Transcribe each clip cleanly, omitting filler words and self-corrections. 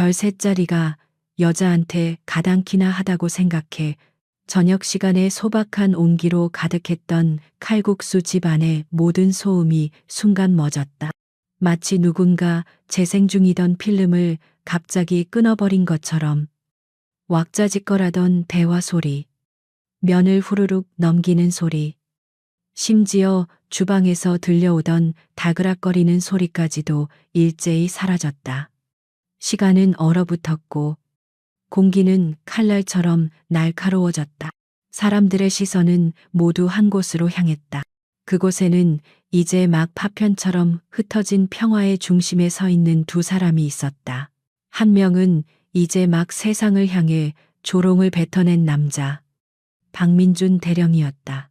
별 셋짜리가 여자한테 가당키나 하다고 생각해 저녁 시간에 소박한 온기로 가득했던 칼국수 집 안의 모든 소음이 순간 멎었다. 마치 누군가 재생 중이던 필름을 갑자기 끊어버린 것처럼 왁자지껄하던 대화 소리, 면을 후루룩 넘기는 소리, 심지어 주방에서 들려오던 다그락거리는 소리까지도 일제히 사라졌다. 시간은 얼어붙었고 공기는 칼날처럼 날카로워졌다. 사람들의 시선은 모두 한 곳으로 향했다. 그곳에는 이제 막 파편처럼 흩어진 평화의 중심에 서 있는 두 사람이 있었다. 한 명은 이제 막 세상을 향해 조롱을 뱉어낸 남자, 박민준 대령이었다.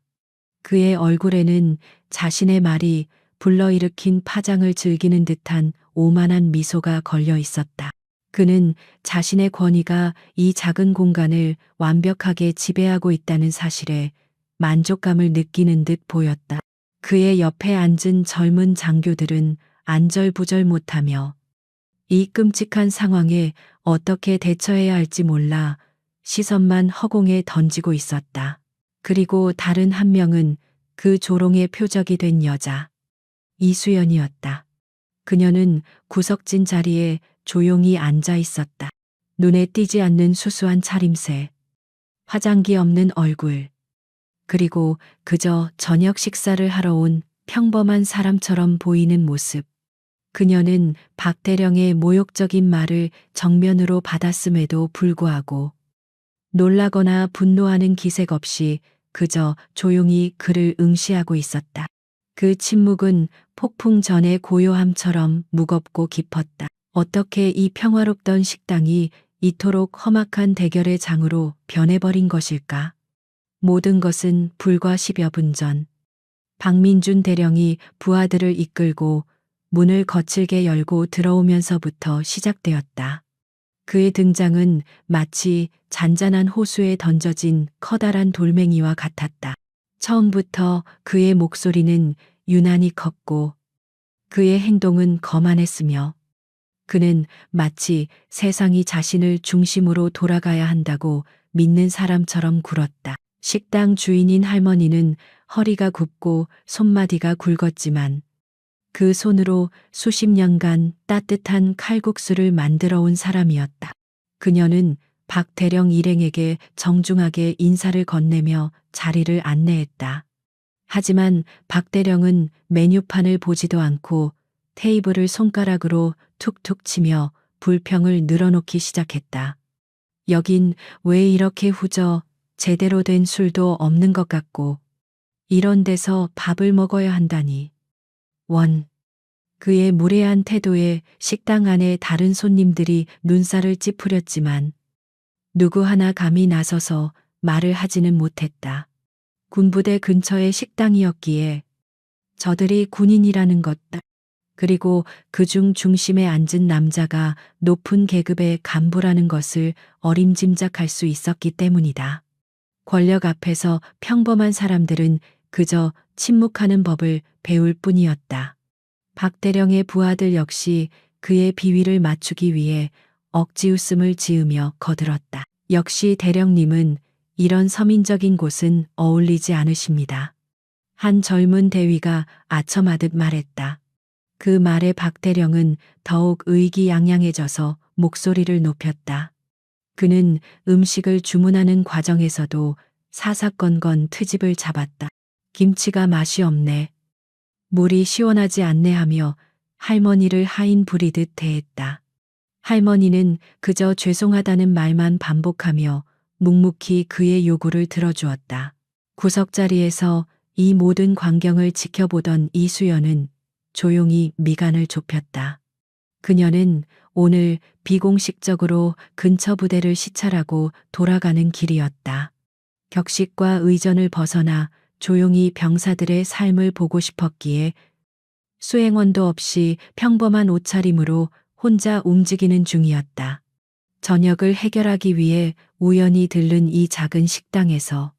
그의 얼굴에는 자신의 말이 불러일으킨 파장을 즐기는 듯한 오만한 미소가 걸려 있었다. 그는 자신의 권위가 이 작은 공간을 완벽하게 지배하고 있다는 사실에 만족감을 느끼는 듯 보였다. 그의 옆에 앉은 젊은 장교들은 안절부절 못하며 이 끔찍한 상황에 어떻게 대처해야 할지 몰라 시선만 허공에 던지고 있었다. 그리고 다른 한 명은 그 조롱의 표적이 된 여자, 이수연이었다. 그녀는 구석진 자리에 조용히 앉아 있었다. 눈에 띄지 않는 수수한 차림새, 화장기 없는 얼굴, 그리고 그저 저녁 식사를 하러 온 평범한 사람처럼 보이는 모습. 그녀는 박 대령의 모욕적인 말을 정면으로 받았음에도 불구하고 놀라거나 분노하는 기색 없이 그저 조용히 그를 응시하고 있었다. 그 침묵은 폭풍 전의 고요함처럼 무겁고 깊었다. 어떻게 이 평화롭던 식당이 이토록 험악한 대결의 장으로 변해버린 것일까? 모든 것은 불과 10여 분 전, 박민준 대령이 부하들을 이끌고 문을 거칠게 열고 들어오면서부터 시작되었다. 그의 등장은 마치 잔잔한 호수에 던져진 커다란 돌멩이와 같았다. 처음부터 그의 목소리는 유난히 컸고 그의 행동은 거만했으며 그는 마치 세상이 자신을 중심으로 돌아가야 한다고 믿는 사람처럼 굴었다. 식당 주인인 할머니는 허리가 굽고 손마디가 굵었지만 그 손으로 수십 년간 따뜻한 칼국수를 만들어 온 사람이었다. 그녀는 박 대령 일행에게 정중하게 인사를 건네며 자리를 안내했다. 하지만 박 대령은 메뉴판을 보지도 않고 테이블을 손가락으로 툭툭 치며 불평을 늘어놓기 시작했다. 여긴 왜 이렇게 후져 제대로 된 술도 없는 것 같고 이런 데서 밥을 먹어야 한다니. 그의 무례한 태도에 식당 안에 다른 손님들이 눈살을 찌푸렸지만 누구 하나 감히 나서서 말을 하지는 못했다. 군부대 근처의 식당이었기에 저들이 군인이라는 것, 그리고 그중 중심에 앉은 남자가 높은 계급의 간부라는 것을 어림짐작할 수 있었기 때문이다. 권력 앞에서 평범한 사람들은 그저 침묵하는 법을 배울 뿐이었다. 박 대령의 부하들 역시 그의 비위를 맞추기 위해 억지 웃음을 지으며 거들었다. 역시 대령님은 이런 서민적인 곳은 어울리지 않으십니다. 한 젊은 대위가 아첨하듯 말했다. 그 말에 박 대령은 더욱 의기양양해져서 목소리를 높였다. 그는 음식을 주문하는 과정에서도 사사건건 트집을 잡았다. 김치가 맛이 없네. 물이 시원하지 않네 하며 할머니를 하인 부리듯 대했다. 할머니는 그저 죄송하다는 말만 반복하며 묵묵히 그의 요구를 들어주었다. 구석자리에서 이 모든 광경을 지켜보던 이수연은 조용히 미간을 좁혔다. 그녀는 오늘 비공식적으로 근처 부대를 시찰하고 돌아가는 길이었다. 격식과 의전을 벗어나 조용히 병사들의 삶을 보고 싶었기에 수행원도 없이 평범한 옷차림으로 혼자 움직이는 중이었다. 저녁을 해결하기 위해 우연히 들른 이 작은 식당에서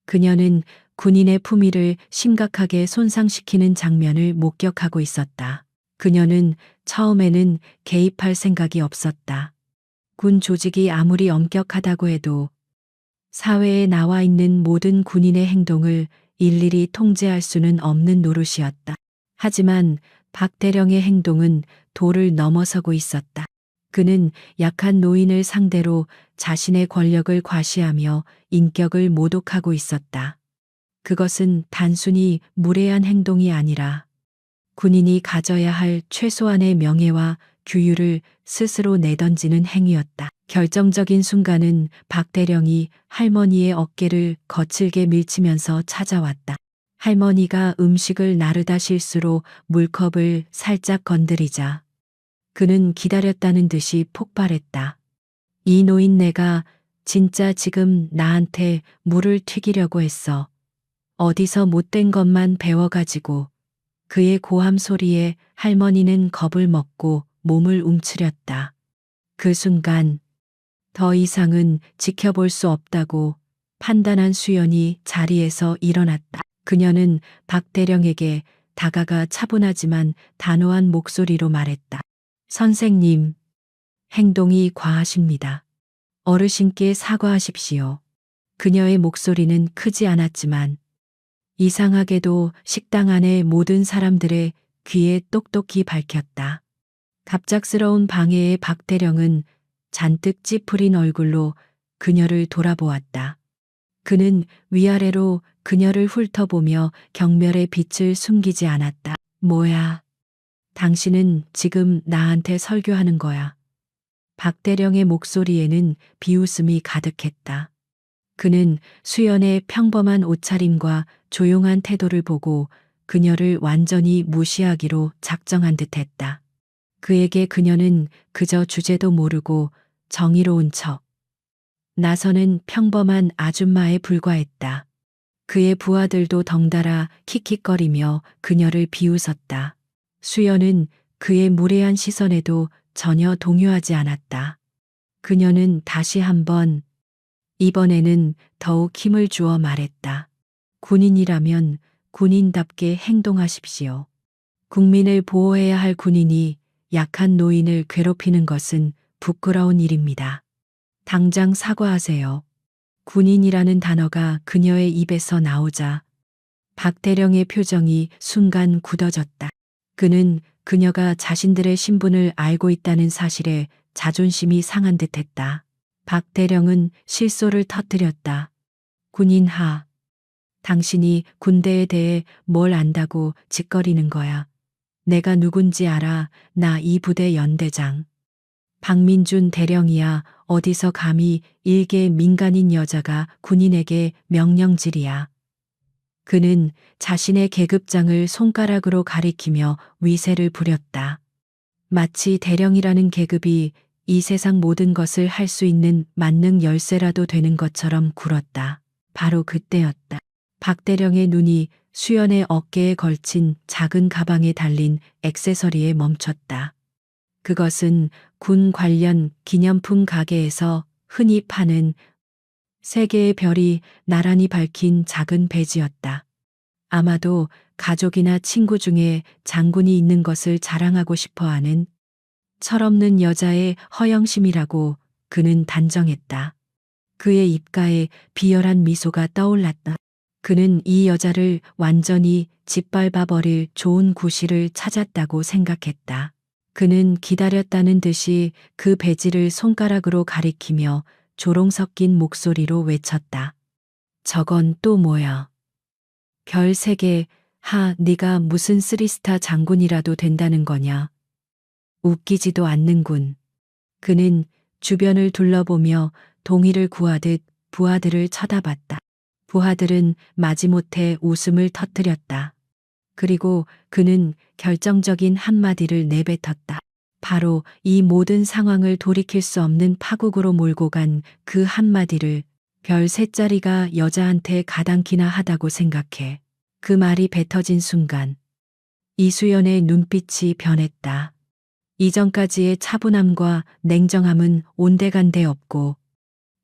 그녀는 군인의 품위를 심각하게 손상시키는 장면을 목격하고 있었다. 그녀는 처음에는 개입할 생각이 없었다. 군 조직이 아무리 엄격하다고 해도 사회에 나와 있는 모든 군인의 행동을 일일이 통제할 수는 없는 노릇이었다. 하지만 박대령의 행동은 도를 넘어서고 있었다. 그는 약한 노인을 상대로 자신의 권력을 과시하며 인격을 모독하고 있었다. 그것은 단순히 무례한 행동이 아니라 군인이 가져야 할 최소한의 명예와 규율을 스스로 내던지는 행위였다. 결정적인 순간은 박대령이 할머니의 어깨를 거칠게 밀치면서 찾아왔다. 할머니가 음식을 나르다 실수로 물컵을 살짝 건드리자 그는 기다렸다는 듯이 폭발했다. 이 노인네가 진짜 지금 나한테 물을 튀기려고 했어. 어디서 못된 것만 배워가지고. 그의 고함 소리에 할머니는 겁을 먹고 몸을 움츠렸다. 그 순간 더 이상은 지켜볼 수 없다고 판단한 수연이 자리에서 일어났다. 그녀는 박대령에게 다가가 차분하지만 단호한 목소리로 말했다. 선생님, 행동이 과하십니다. 어르신께 사과하십시오. 그녀의 목소리는 크지 않았지만 이상하게도 식당 안의 모든 사람들의 귀에 똑똑히 밝혔다. 갑작스러운 방해에 박대령은 잔뜩 찌푸린 얼굴로 그녀를 돌아보았다. 그는 위아래로 그녀를 훑어보며 경멸의 빛을 숨기지 않았다. 뭐야? 당신은 지금 나한테 설교하는 거야. 박대령의 목소리에는 비웃음이 가득했다. 그는 수연의 평범한 옷차림과 조용한 태도를 보고 그녀를 완전히 무시하기로 작정한 듯했다. 그에게 그녀는 그저 주제도 모르고 정의로운 척 나서는 평범한 아줌마에 불과했다. 그의 부하들도 덩달아 킥킥거리며 그녀를 비웃었다. 수연은 그의 무례한 시선에도 전혀 동요하지 않았다. 그녀는 다시 한번 이번에는 더욱 힘을 주어 말했다. 군인이라면 군인답게 행동하십시오. 국민을 보호해야 할 군인이 약한 노인을 괴롭히는 것은 부끄러운 일입니다. 당장 사과하세요. 군인이라는 단어가 그녀의 입에서 나오자 박대령의 표정이 순간 굳어졌다. 그는 그녀가 자신들의 신분을 알고 있다는 사실에 자존심이 상한 듯했다. 박대령은 실소를 터뜨렸다. 군인하, 당신이 군대에 대해 뭘 안다고 짓거리는 거야. 내가 누군지 알아. 나 이 부대 연대장. 박민준 대령이야. 어디서 감히 일개 민간인 여자가 군인에게 명령질이야. 그는 자신의 계급장을 손가락으로 가리키며 위세를 부렸다. 마치 대령이라는 계급이 이 세상 모든 것을 할 수 있는 만능 열쇠라도 되는 것처럼 굴었다. 바로 그때였다. 박대령의 눈이 수연의 어깨에 걸친 작은 가방에 달린 액세서리에 멈췄다. 그것은 군 관련 기념품 가게에서 흔히 파는 세 개의 별이 나란히 밝힌 작은 배지였다. 아마도 가족이나 친구 중에 장군이 있는 것을 자랑하고 싶어하는 철없는 여자의 허영심이라고 그는 단정했다. 그의 입가에 비열한 미소가 떠올랐다. 그는 이 여자를 완전히 짓밟아버릴 좋은 구실을 찾았다고 생각했다. 그는 기다렸다는 듯이 그 배지를 손가락으로 가리키며 조롱 섞인 목소리로 외쳤다. 저건 또 뭐야? 별 3개, 네가 무슨 3스타 장군이라도 된다는 거냐? 웃기지도 않는군. 그는 주변을 둘러보며 동의를 구하듯 부하들을 쳐다봤다. 부하들은 마지못해 웃음을 터뜨렸다. 그리고 그는 결정적인 한마디를 내뱉었다. 바로 이 모든 상황을 돌이킬 수 없는 파국으로 몰고 간 그 한마디를 별 3자리가 여자한테 가당키나 하다고 생각해. 그 말이 뱉어진 순간 이수연의 눈빛이 변했다. 이전까지의 차분함과 냉정함은 온데간데 없고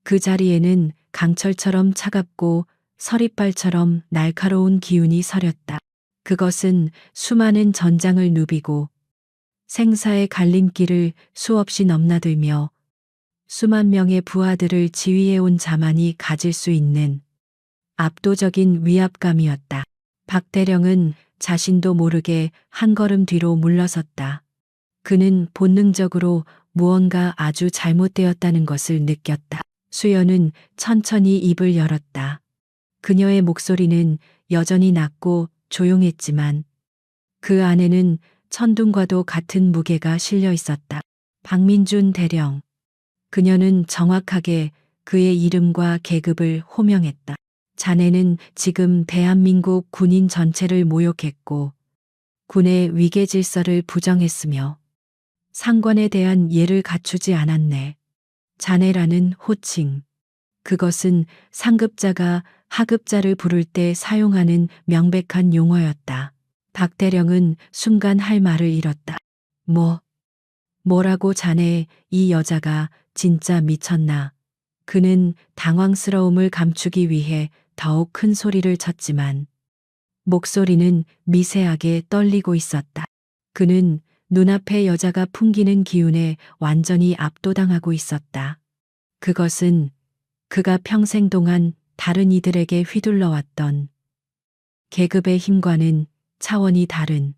그 자리에는 강철처럼 차갑고 서리빨처럼 날카로운 기운이 서렸다. 그것은 수많은 전장을 누비고 생사의 갈림길을 수없이 넘나들며 수만 명의 부하들을 지휘해온 자만이 가질 수 있는 압도적인 위압감이었다. 박대령은 자신도 모르게 한 걸음 뒤로 물러섰다. 그는 본능적으로 무언가 아주 잘못되었다는 것을 느꼈다. 수연은 천천히 입을 열었다. 그녀의 목소리는 여전히 낮고 조용했지만 그 안에는 천둥과도 같은 무게가 실려 있었다. 박민준 대령. 그녀는 정확하게 그의 이름과 계급을 호명했다. 자네는 지금 대한민국 군인 전체를 모욕했고 군의 위계 질서를 부정했으며 상관에 대한 예를 갖추지 않았네. 자네라는 호칭. 그것은 상급자가 하급자를 부를 때 사용하는 명백한 용어였다. 박대령은 순간 할 말을 잃었다. 뭐라고 자네, 이 여자가 진짜 미쳤나. 그는 당황스러움을 감추기 위해 더욱 큰 소리를 쳤지만 목소리는 미세하게 떨리고 있었다. 그는 눈앞의 여자가 풍기는 기운에 완전히 압도당하고 있었다. 그것은 그가 평생 동안 다른 이들에게 휘둘러왔던 계급의 힘과는 차원이 다른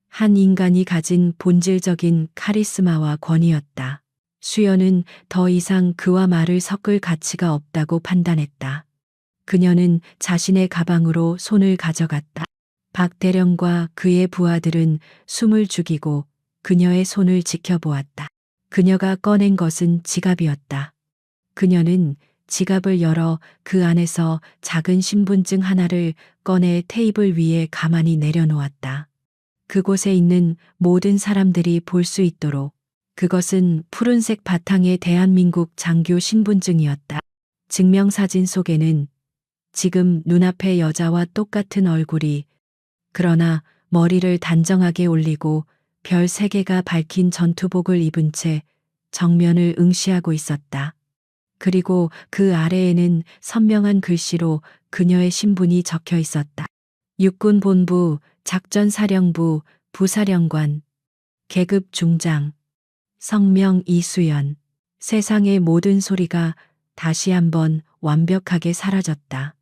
한 인간이 가진 본질적인 카리스마와 권위였다. 수연은 더 이상 그와 말을 섞을 가치가 없다고 판단했다. 그녀는 자신의 가방으로 손을 가져갔다. 박 대령과 그의 부하들은 숨을 죽이고 그녀의 손을 지켜보았다. 그녀가 꺼낸 것은 지갑이었다. 그녀는 지갑을 열어 그 안에서 작은 신분증 하나를 꺼내 테이블 위에 가만히 내려놓았다. 그곳에 있는 모든 사람들이 볼 수 있도록. 그것은 푸른색 바탕의 대한민국 장교 신분증이었다. 증명사진 속에는 지금 눈앞의 여자와 똑같은 얼굴이, 그러나 머리를 단정하게 올리고 별 3개가 밝힌 전투복을 입은 채 정면을 응시하고 있었다. 그리고 그 아래에는 선명한 글씨로 그녀의 신분이 적혀 있었다. 육군본부, 작전사령부, 부사령관, 계급 중장, 성명 이수연. 세상의 모든 소리가 다시 한번 완벽하게 사라졌다.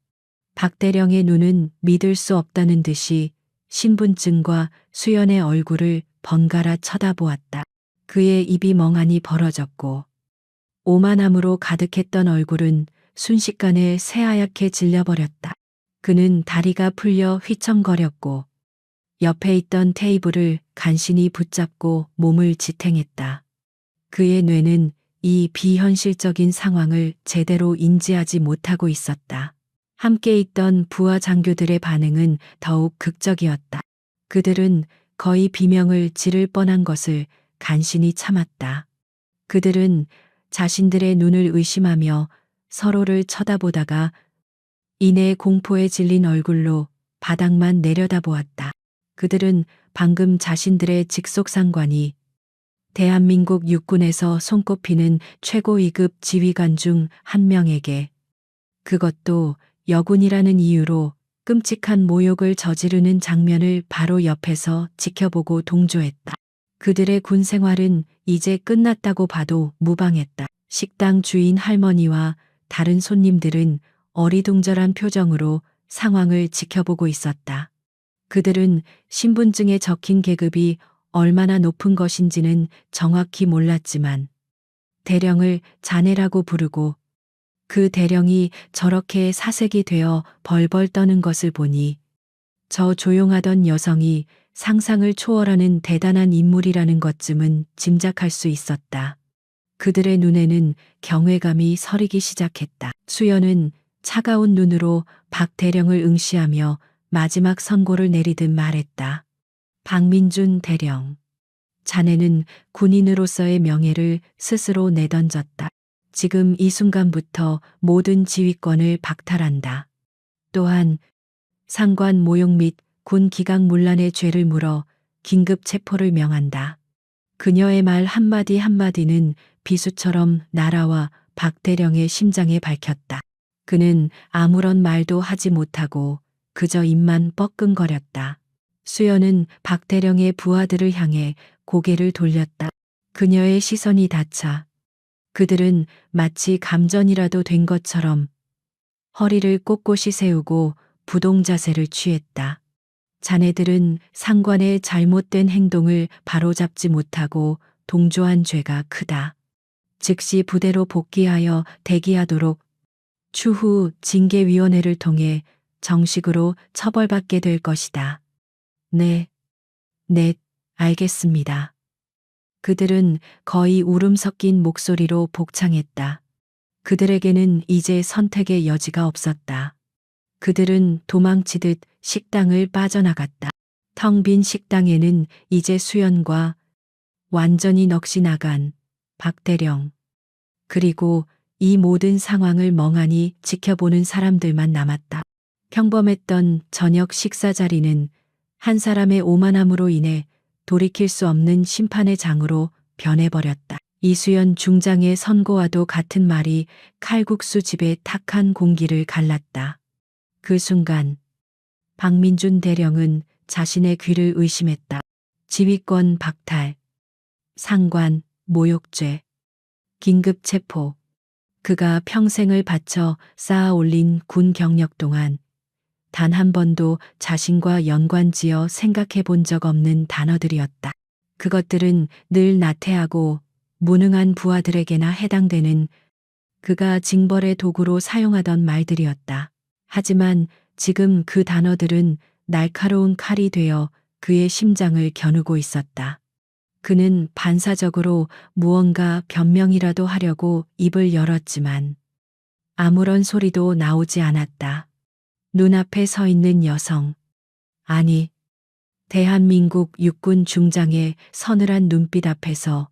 박대령의 눈은 믿을 수 없다는 듯이 신분증과 수연의 얼굴을 번갈아 쳐다보았다. 그의 입이 멍하니 벌어졌고 오만함으로 가득했던 얼굴은 순식간에 새하얗게 질려버렸다. 그는 다리가 풀려 휘청거렸고 옆에 있던 테이블을 간신히 붙잡고 몸을 지탱했다. 그의 뇌는 이 비현실적인 상황을 제대로 인지하지 못하고 있었다. 함께 있던 부하 장교들의 반응은 더욱 극적이었다. 그들은 거의 비명을 지를 뻔한 것을 간신히 참았다. 그들은 자신들의 눈을 의심하며 서로를 쳐다보다가 이내 공포에 질린 얼굴로 바닥만 내려다보았다. 그들은 방금 자신들의 직속상관이 대한민국 육군에서 손꼽히는 최고 2급 지휘관 중 한 명에게, 그것도 여군이라는 이유로 끔찍한 모욕을 저지르는 장면을 바로 옆에서 지켜보고 동조했다. 그들의 군 생활은 이제 끝났다고 봐도 무방했다. 식당 주인 할머니와 다른 손님들은 어리둥절한 표정으로 상황을 지켜보고 있었다. 그들은 신분증에 적힌 계급이 얼마나 높은 것인지는 정확히 몰랐지만 대령을 자네라고 부르고 그 대령이 저렇게 사색이 되어 벌벌 떠는 것을 보니 저 조용하던 여성이 상상을 초월하는 대단한 인물이라는 것쯤은 짐작할 수 있었다. 그들의 눈에는 경외감이 서리기 시작했다. 수연은 차가운 눈으로 박 대령을 응시하며 마지막 선고를 내리듯 말했다. 박민준 대령. 자네는 군인으로서의 명예를 스스로 내던졌다. 지금 이 순간부터 모든 지휘권을 박탈한다. 또한 상관 모욕 및 군 기강문란의 죄를 물어 긴급 체포를 명한다. 그녀의 말 한마디 한마디는 비수처럼 나라와 박 대령의 심장에 박혔다. 그는 아무런 말도 하지 못하고 그저 입만 뻐끔거렸다. 수연은 박 대령의 부하들을 향해 고개를 돌렸다. 그녀의 시선이 닿자 그들은 마치 감전이라도 된 것처럼 허리를 꼿꼿이 세우고 부동자세를 취했다. 자네들은 상관의 잘못된 행동을 바로잡지 못하고 동조한 죄가 크다. 즉시 부대로 복귀하여 대기하도록 추후 징계위원회를 통해 정식으로 처벌받게 될 것이다. 네, 네, 알겠습니다. 그들은 거의 울음 섞인 목소리로 복창했다. 그들에게는 이제 선택의 여지가 없었다. 그들은 도망치듯 식당을 빠져나갔다. 텅 빈 식당에는 이제 수연과 완전히 넋이 나간 박대령, 그리고 이 모든 상황을 멍하니 지켜보는 사람들만 남았다. 평범했던 저녁 식사 자리는 한 사람의 오만함으로 인해 돌이킬 수 없는 심판의 장으로 변해버렸다. 이수연 중장의 선고와도 같은 말이 칼국수 집의 탁한 공기를 갈랐다. 그 순간 박민준 대령은 자신의 귀를 의심했다. 지휘권 박탈, 상관 모욕죄, 긴급 체포. 그가 평생을 바쳐 쌓아 올린 군 경력 동안 단 한 번도 자신과 연관지어 생각해 본 적 없는 단어들이었다. 그것들은 늘 나태하고 무능한 부하들에게나 해당되는 그가 징벌의 도구로 사용하던 말들이었다. 하지만 지금 그 단어들은 날카로운 칼이 되어 그의 심장을 겨누고 있었다. 그는 반사적으로 무언가 변명이라도 하려고 입을 열었지만 아무런 소리도 나오지 않았다. 눈앞에 서 있는 여성. 아니, 대한민국 육군 중장의 서늘한 눈빛 앞에서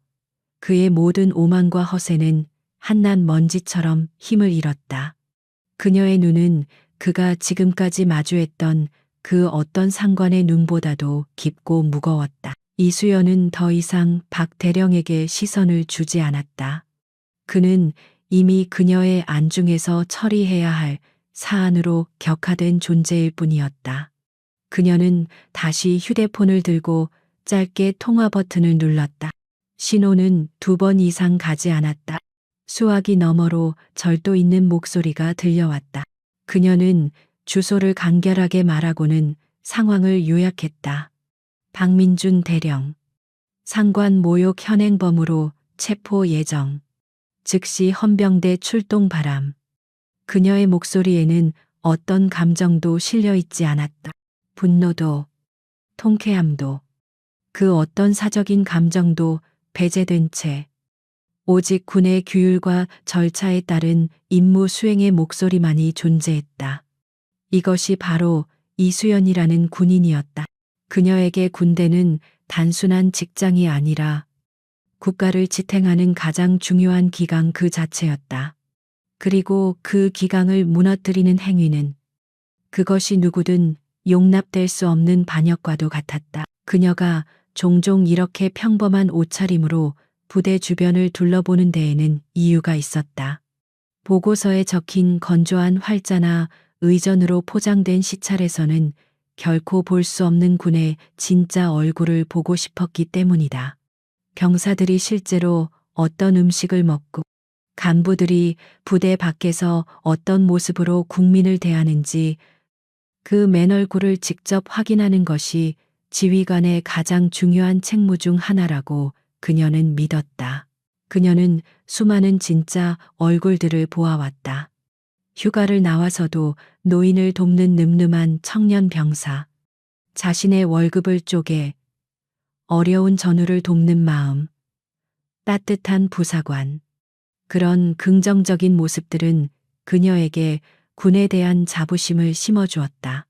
그의 모든 오만과 허세는 한낱 먼지처럼 힘을 잃었다. 그녀의 눈은 그가 지금까지 마주했던 그 어떤 상관의 눈보다도 깊고 무거웠다. 이수연은 더 이상 박 대령에게 시선을 주지 않았다. 그는 이미 그녀의 안중에서 처리해야 할 사안으로 격화된 존재일 뿐이었다. 그녀는 다시 휴대폰을 들고 짧게 통화 버튼을 눌렀다. 신호는 2번 이상 가지 않았다. 수화기 너머로 절도 있는 목소리가 들려왔다. 그녀는 주소를 간결하게 말하고는 상황을 요약했다. 박민준 대령. 상관 모욕 현행범으로 체포 예정. 즉시 헌병대 출동 바람. 그녀의 목소리에는 어떤 감정도 실려 있지 않았다. 분노도, 통쾌함도, 그 어떤 사적인 감정도 배제된 채 오직 군의 규율과 절차에 따른 임무 수행의 목소리만이 존재했다. 이것이 바로 이수연이라는 군인이었다. 그녀에게 군대는 단순한 직장이 아니라 국가를 지탱하는 가장 중요한 기강 그 자체였다. 그리고 그 기강을 무너뜨리는 행위는 그것이 누구든 용납될 수 없는 반역과도 같았다. 그녀가 종종 이렇게 평범한 옷차림으로 부대 주변을 둘러보는 데에는 이유가 있었다. 보고서에 적힌 건조한 활자나 의전으로 포장된 시찰에서는 결코 볼 수 없는 군의 진짜 얼굴을 보고 싶었기 때문이다. 병사들이 실제로 어떤 음식을 먹고 간부들이 부대 밖에서 어떤 모습으로 국민을 대하는지 그 맨얼굴을 직접 확인하는 것이 지휘관의 가장 중요한 책무 중 하나라고 그녀는 믿었다. 그녀는 수많은 진짜 얼굴들을 보아왔다. 휴가를 나와서도 노인을 돕는 늠름한 청년 병사, 자신의 월급을 쪼개 어려운 전우를 돕는 마음, 따뜻한 부사관. 그런 긍정적인 모습들은 그녀에게 군에 대한 자부심을 심어주었다.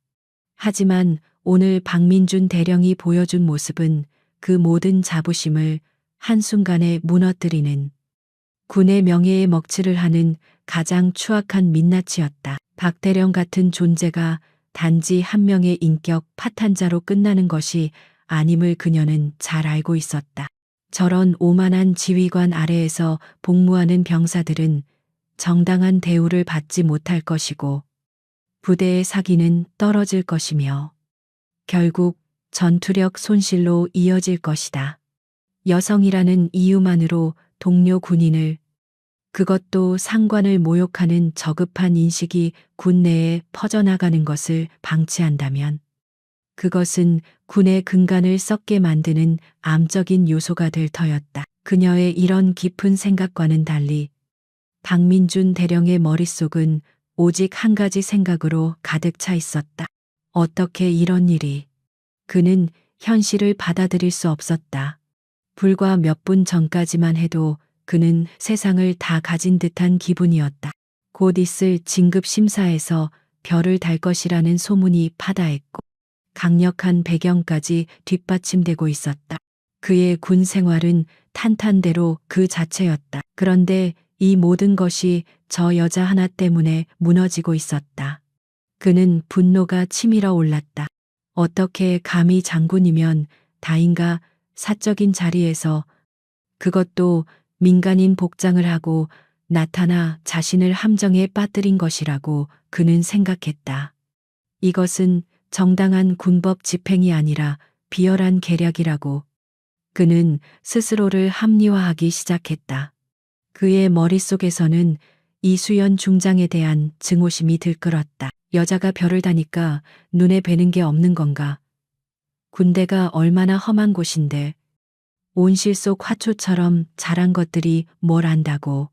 하지만 오늘 박민준 대령이 보여준 모습은 그 모든 자부심을 한순간에 무너뜨리는 군의 명예에 먹칠을 하는 가장 추악한 민낯이었다. 박 대령 같은 존재가 단지 한 명의 인격 파탄자로 끝나는 것이 아님을 그녀는 잘 알고 있었다. 저런 오만한 지휘관 아래에서 복무하는 병사들은 정당한 대우를 받지 못할 것이고 부대의 사기는 떨어질 것이며 결국 전투력 손실로 이어질 것이다. 여성이라는 이유만으로 동료 군인을 그것도 상관을 모욕하는 저급한 인식이 군 내에 퍼져나가는 것을 방치한다면 그것은 군의 근간을 썩게 만드는 암적인 요소가 될 터였다. 그녀의 이런 깊은 생각과는 달리 박민준 대령의 머릿속은 오직 한 가지 생각으로 가득 차 있었다. 어떻게 이런 일이. 그는 현실을 받아들일 수 없었다. 불과 몇 분 전까지만 해도 그는 세상을 다 가진 듯한 기분이었다. 곧 있을 진급 심사에서 별을 달 것이라는 소문이 파다했고 강력한 배경까지 뒷받침되고 있었다. 그의 군 생활은 탄탄대로 그 자체였다. 그런데 이 모든 것이 저 여자 하나 때문에 무너지고 있었다. 그는 분노가 치밀어 올랐다. 어떻게 감히 장군이면 다인가 사적인 자리에서 그것도 민간인 복장을 하고 나타나 자신을 함정에 빠뜨린 것이라고 그는 생각했다. 이것은 정당한 군법 집행이 아니라 비열한 계략이라고 그는 스스로를 합리화하기 시작했다. 그의 머릿속에서는 이수연 중장에 대한 증오심이 들끓었다. 여자가 별을 다니까 눈에 뵈는 게 없는 건가? 군대가 얼마나 험한 곳인데 온실 속 화초처럼 자란 것들이 뭘 안다고.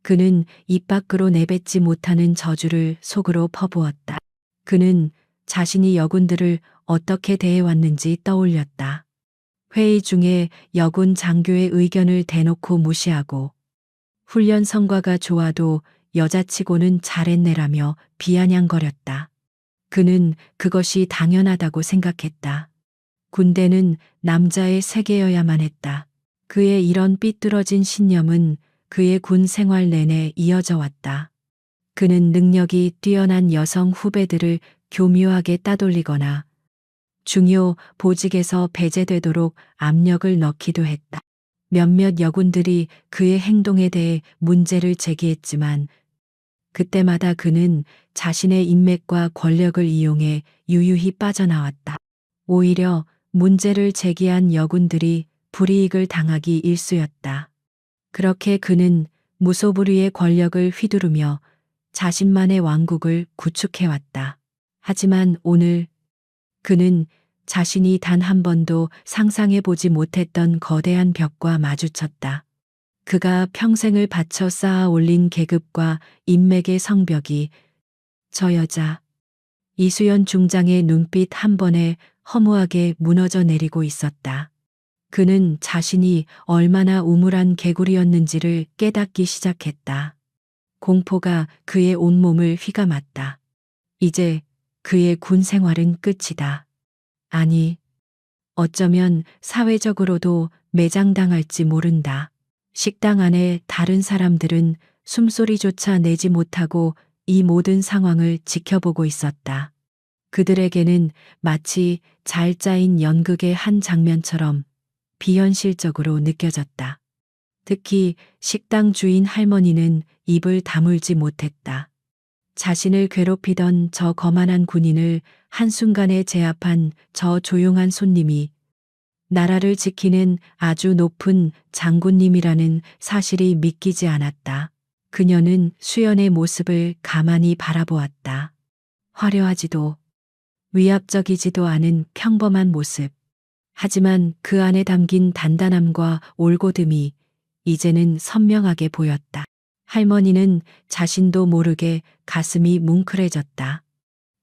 그는 입 밖으로 내뱉지 못하는 저주를 속으로 퍼부었다. 그는 자신이 여군들을 어떻게 대해왔는지 떠올렸다. 회의 중에 여군 장교의 의견을 대놓고 무시하고 훈련 성과가 좋아도 여자치고는 잘했네라며 비아냥거렸다. 그는 그것이 당연하다고 생각했다. 군대는 남자의 세계여야만 했다. 그의 이런 삐뚤어진 신념은 그의 군 생활 내내 이어져 왔다. 그는 능력이 뛰어난 여성 후배들을 교묘하게 따돌리거나 중요 보직에서 배제되도록 압력을 넣기도 했다. 몇몇 여군들이 그의 행동에 대해 문제를 제기했지만 그때마다 그는 자신의 인맥과 권력을 이용해 유유히 빠져나왔다. 오히려 문제를 제기한 여군들이 불이익을 당하기 일쑤였다. 그렇게 그는 무소불위의 권력을 휘두르며 자신만의 왕국을 구축해왔다. 하지만 오늘 그는 자신이 단 한 번도 상상해보지 못했던 거대한 벽과 마주쳤다. 그가 평생을 바쳐 쌓아 올린 계급과 인맥의 성벽이 저 여자 이수연 중장의 눈빛 한 번에 허무하게 무너져 내리고 있었다. 그는 자신이 얼마나 우물한 개구리였는지를 깨닫기 시작했다. 공포가 그의 온몸을 휘감았다. 이제 그의 군 생활은 끝이다. 아니, 어쩌면 사회적으로도 매장당할지 모른다. 식당 안에 다른 사람들은 숨소리조차 내지 못하고 이 모든 상황을 지켜보고 있었다. 그들에게는 마치 잘 짜인 연극의 한 장면처럼 비현실적으로 느껴졌다. 특히 식당 주인 할머니는 입을 다물지 못했다. 자신을 괴롭히던 저 거만한 군인을 한순간에 제압한 저 조용한 손님이 나라를 지키는 아주 높은 장군님이라는 사실이 믿기지 않았다. 그녀는 수연의 모습을 가만히 바라보았다. 화려하지도 위압적이지도 않은 평범한 모습. 하지만 그 안에 담긴 단단함과 올곧음이 이제는 선명하게 보였다. 할머니는 자신도 모르게 가슴이 뭉클해졌다.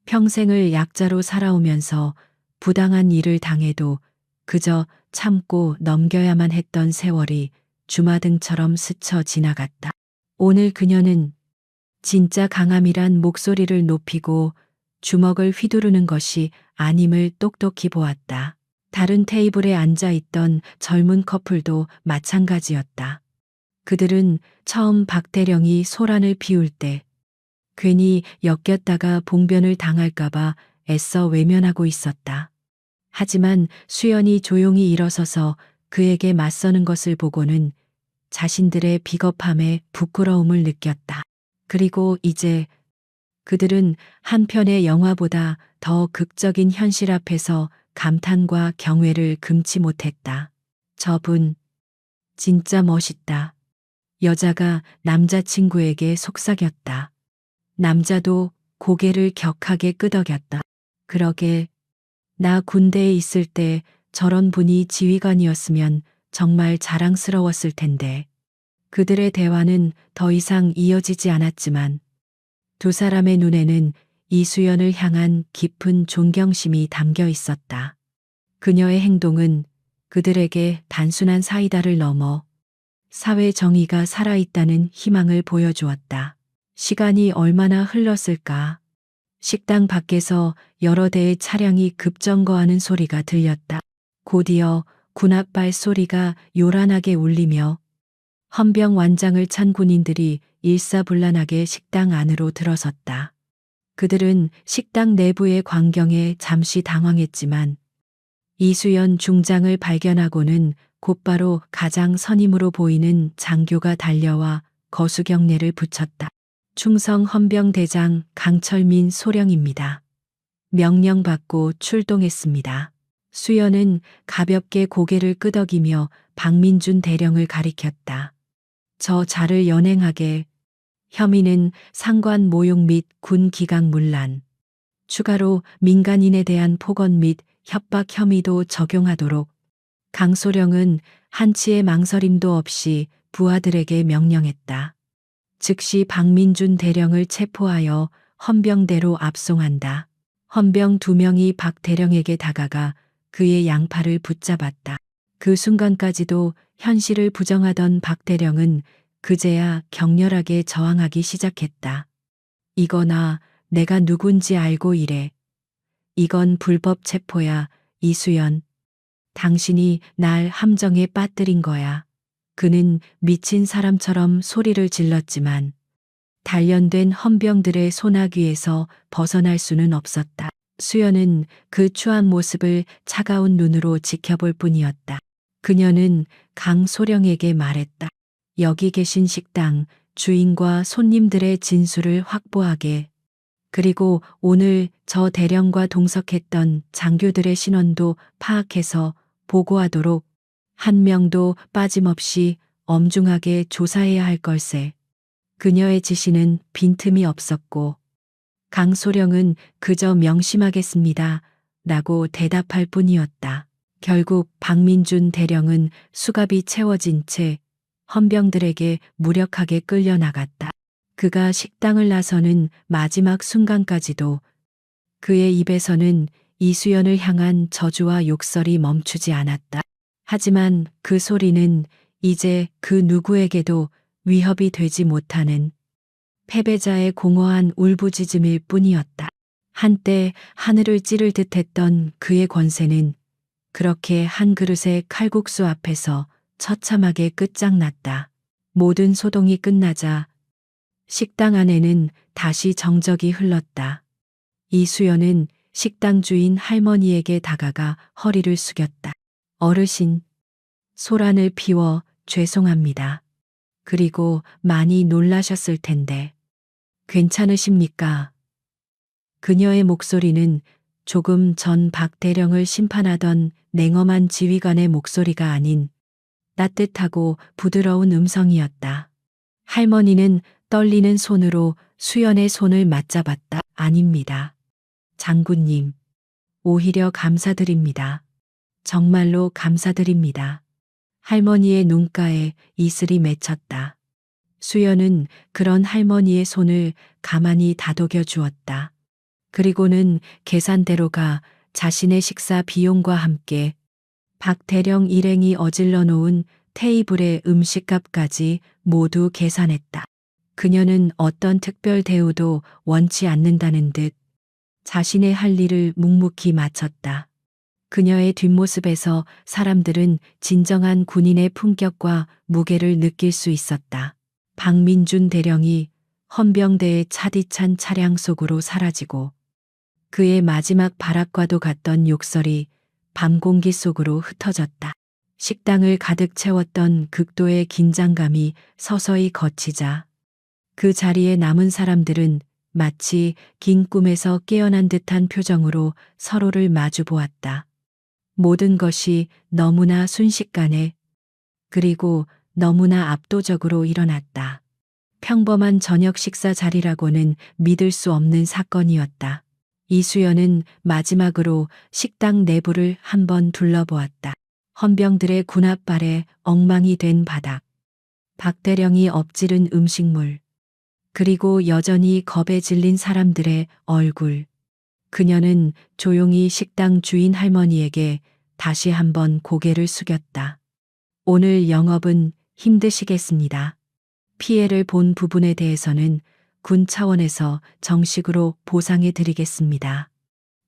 평생을 약자로 살아오면서 부당한 일을 당해도 그저 참고 넘겨야만 했던 세월이 주마등처럼 스쳐 지나갔다. 오늘 그녀는 진짜 강함이란 목소리를 높이고 주먹을 휘두르는 것이 아님을 똑똑히 보았다. 다른 테이블에 앉아 있던 젊은 커플도 마찬가지였다. 그들은 처음 박대령이 소란을 피울 때 괜히 엮였다가 봉변을 당할까봐 애써 외면하고 있었다. 하지만 수연이 조용히 일어서서 그에게 맞서는 것을 보고는 자신들의 비겁함에 부끄러움을 느꼈다. 그리고 이제 그들은 한 편의 영화보다 더 극적인 현실 앞에서 감탄과 경외를 금치 못했다. 저분, 진짜 멋있다. 여자가 남자친구에게 속삭였다. 남자도 고개를 격하게 끄덕였다. 그러게, 나 군대에 있을 때 저런 분이 지휘관이었으면 정말 자랑스러웠을 텐데. 그들의 대화는 더 이상 이어지지 않았지만 두 사람의 눈에는 이수연을 향한 깊은 존경심이 담겨 있었다. 그녀의 행동은 그들에게 단순한 사이다를 넘어 사회 정의가 살아있다는 희망을 보여주었다. 시간이 얼마나 흘렀을까? 식당 밖에서 여러 대의 차량이 급정거하는 소리가 들렸다. 곧이어 군합발 소리가 요란하게 울리며 헌병 완장을 찬 군인들이 일사불란하게 식당 안으로 들어섰다. 그들은 식당 내부의 광경에 잠시 당황했지만 이수연 중장을 발견하고는 곧바로 가장 선임으로 보이는 장교가 달려와 거수경례를 붙였다. 충성 헌병대장 강철민 소령입니다. 명령받고 출동했습니다. 수연은 가볍게 고개를 끄덕이며 박민준 대령을 가리켰다. 저 자를 연행하게. 혐의는 상관 모욕 및 군 기강 문란. 추가로 민간인에 대한 폭언 및 협박 혐의도 적용하도록. 강소령은 한치의 망설임도 없이 부하들에게 명령했다. 즉시 박민준 대령을 체포하여 헌병대로 압송한다. 헌병 2명이 박 대령에게 다가가 그의 양팔을 붙잡았다. 그 순간까지도 현실을 부정하던 박 대령은 그제야 격렬하게 저항하기 시작했다. 이거나 내가 누군지 알고 이래. 이건 불법 체포야, 이수연. 당신이 날 함정에 빠뜨린 거야. 그는 미친 사람처럼 소리를 질렀지만 단련된 헌병들의 소나귀에서 벗어날 수는 없었다. 수연은 그 추한 모습을 차가운 눈으로 지켜볼 뿐이었다. 그녀는 강소령에게 말했다. 여기 계신 식당 주인과 손님들의 진술을 확보하게. 그리고 오늘 저 대령과 동석했던 장교들의 신원도 파악해서 보고하도록. 한 명도 빠짐없이 엄중하게 조사해야 할 걸세. 그녀의 지시는 빈틈이 없었고 강소령은 그저 명심하겠습니다. 라고 대답할 뿐이었다. 결국 박민준 대령은 수갑이 채워진 채 헌병들에게 무력하게 끌려나갔다. 그가 식당을 나서는 마지막 순간까지도 그의 입에서는 이수연을 향한 저주와 욕설이 멈추지 않았다. 하지만 그 소리는 이제 그 누구에게도 위협이 되지 못하는 패배자의 공허한 울부짖음일 뿐이었다. 한때 하늘을 찌를 듯했던 그의 권세는 그렇게 한 그릇의 칼국수 앞에서 처참하게 끝장났다. 모든 소동이 끝나자 식당 안에는 다시 정적이 흘렀다. 이수연은 식당 주인 할머니에게 다가가 허리를 숙였다. 어르신, 소란을 피워 죄송합니다. 그리고 많이 놀라셨을 텐데 괜찮으십니까? 그녀의 목소리는 조금 전 박 대령을 심판하던 냉엄한 지휘관의 목소리가 아닌 따뜻하고 부드러운 음성이었다. 할머니는 떨리는 손으로 수연의 손을 맞잡았다. 아닙니다. 장군님, 오히려 감사드립니다. 정말로 감사드립니다. 할머니의 눈가에 이슬이 맺혔다. 수연은 그런 할머니의 손을 가만히 다독여 주었다. 그리고는 계산대로가 자신의 식사 비용과 함께 박 대령 일행이 어질러 놓은 테이블의 음식값까지 모두 계산했다. 그녀는 어떤 특별 대우도 원치 않는다는 듯 자신의 할 일을 묵묵히 마쳤다. 그녀의 뒷모습에서 사람들은 진정한 군인의 품격과 무게를 느낄 수 있었다. 박민준 대령이 헌병대의 차디찬 차량 속으로 사라지고 그의 마지막 발악과도 같던 욕설이 밤 공기 속으로 흩어졌다. 식당을 가득 채웠던 극도의 긴장감이 서서히 걷히자 그 자리에 남은 사람들은 마치 긴 꿈에서 깨어난 듯한 표정으로 서로를 마주 보았다. 모든 것이 너무나 순식간에, 그리고 너무나 압도적으로 일어났다. 평범한 저녁 식사 자리라고는 믿을 수 없는 사건이었다. 이수연은 마지막으로 식당 내부를 한번 둘러보았다. 헌병들의 군합발에 엉망이 된 바닥, 박대령이 엎지른 음식물, 그리고 여전히 겁에 질린 사람들의 얼굴. 그녀는 조용히 식당 주인 할머니에게 다시 한번 고개를 숙였다. 오늘 영업은 힘드시겠습니다. 피해를 본 부분에 대해서는 군 차원에서 정식으로 보상해 드리겠습니다.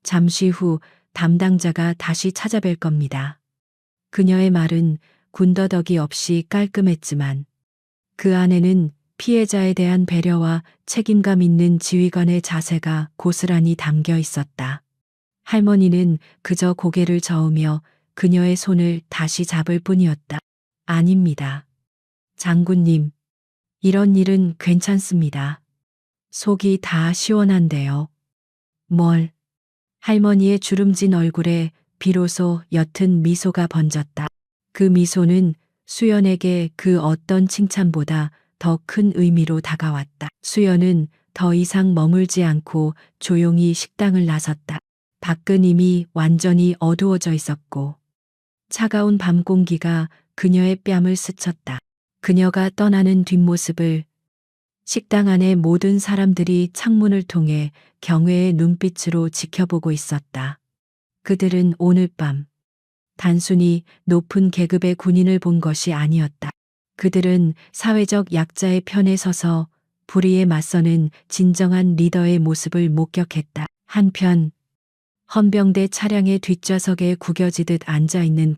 잠시 후 담당자가 다시 찾아뵐 겁니다. 그녀의 말은 군더더기 없이 깔끔했지만 그 안에는 피해자에 대한 배려와 책임감 있는 지휘관의 자세가 고스란히 담겨 있었다. 할머니는 그저 고개를 저으며 그녀의 손을 다시 잡을 뿐이었다. 아닙니다. 장군님, 이런 일은 괜찮습니다. 속이 다 시원한데요. 뭘? 할머니의 주름진 얼굴에 비로소 옅은 미소가 번졌다. 그 미소는 수연에게 그 어떤 칭찬보다 더 큰 의미로 다가왔다. 수연은 더 이상 머물지 않고 조용히 식당을 나섰다. 밖은 이미 완전히 어두워져 있었고 차가운 밤 공기가 그녀의 뺨을 스쳤다. 그녀가 떠나는 뒷모습을 식당 안의 모든 사람들이 창문을 통해 경외의 눈빛으로 지켜보고 있었다. 그들은 오늘 밤 단순히 높은 계급의 군인을 본 것이 아니었다. 그들은 사회적 약자의 편에 서서 불의에 맞서는 진정한 리더의 모습을 목격했다. 한편 헌병대 차량의 뒷좌석에 구겨지듯 앉아있는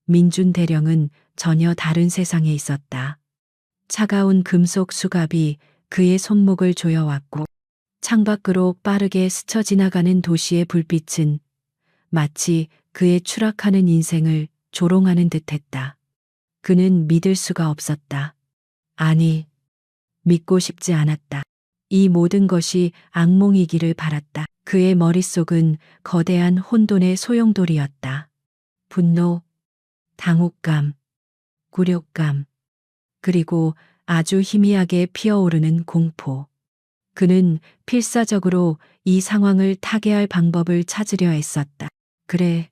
민준 대령은 전혀 다른 세상에 있었다. 차가운 금속 수갑이 그의 손목을 조여왔고 창밖으로 빠르게 스쳐 지나가는 도시의 불빛은 마치 그의 추락하는 인생을 조롱하는 듯했다. 그는 믿을 수가 없었다. 아니, 믿고 싶지 않았다. 이 모든 것이 악몽이기를 바랐다. 그의 머릿속은 거대한 혼돈의 소용돌이였다. 분노, 당혹감, 굴욕감, 그리고 아주 희미하게 피어오르는 공포. 그는 필사적으로 이 상황을 타개할 방법을 찾으려 애썼다. 그래,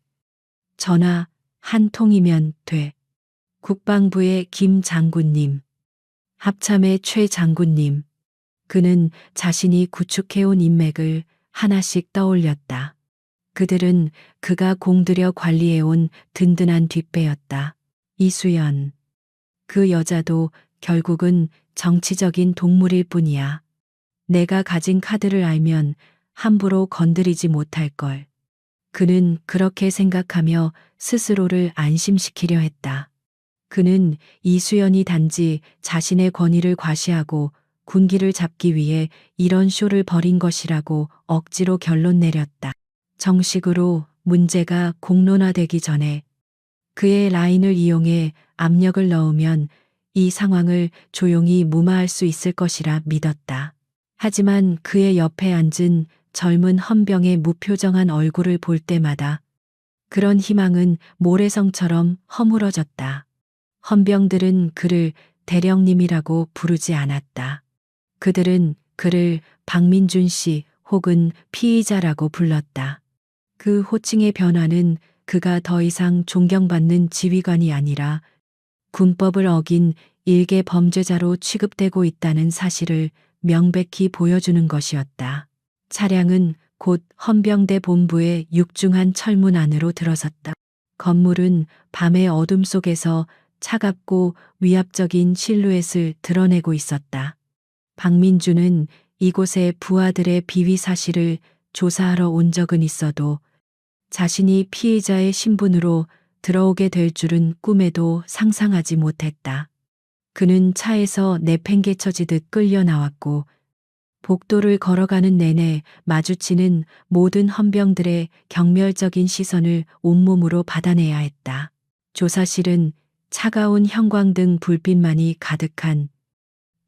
전화 한 통이면 돼. 국방부의 김 장군님, 합참의 최 장군님. 그는 자신이 구축해온 인맥을 하나씩 떠올렸다. 그들은 그가 공들여 관리해온 든든한 뒷배였다. 이수연. 그 여자도 결국은 정치적인 동물일 뿐이야. 내가 가진 카드를 알면 함부로 건드리지 못할 걸. 그는 그렇게 생각하며 스스로를 안심시키려 했다. 그는 이수연이 단지 자신의 권위를 과시하고 군기를 잡기 위해 이런 쇼를 벌인 것이라고 억지로 결론 내렸다. 정식으로 문제가 공론화되기 전에 그의 라인을 이용해 압력을 넣으면 이 상황을 조용히 무마할 수 있을 것이라 믿었다. 하지만 그의 옆에 앉은 젊은 헌병의 무표정한 얼굴을 볼 때마다 그런 희망은 모래성처럼 허물어졌다. 헌병들은 그를 대령님이라고 부르지 않았다. 그들은 그를 박민준 씨 혹은 피의자라고 불렀다. 그 호칭의 변화는 그가 더 이상 존경받는 지휘관이 아니라 군법을 어긴 일개 범죄자로 취급되고 있다는 사실을 명백히 보여주는 것이었다. 차량은 곧 헌병대 본부의 육중한 철문 안으로 들어섰다. 건물은 밤의 어둠 속에서 차갑고 위압적인 실루엣을 드러내고 있었다. 박민주는 이곳의 부하들의 비위 사실을 조사하러 온 적은 있어도 자신이 피해자의 신분으로 들어오게 될 줄은 꿈에도 상상하지 못했다. 그는 차에서 내팽개쳐지듯 끌려 나왔고 복도를 걸어가는 내내 마주치는 모든 헌병들의 경멸적인 시선을 온몸으로 받아내야 했다. 조사실은 차가운 형광등 불빛만이 가득한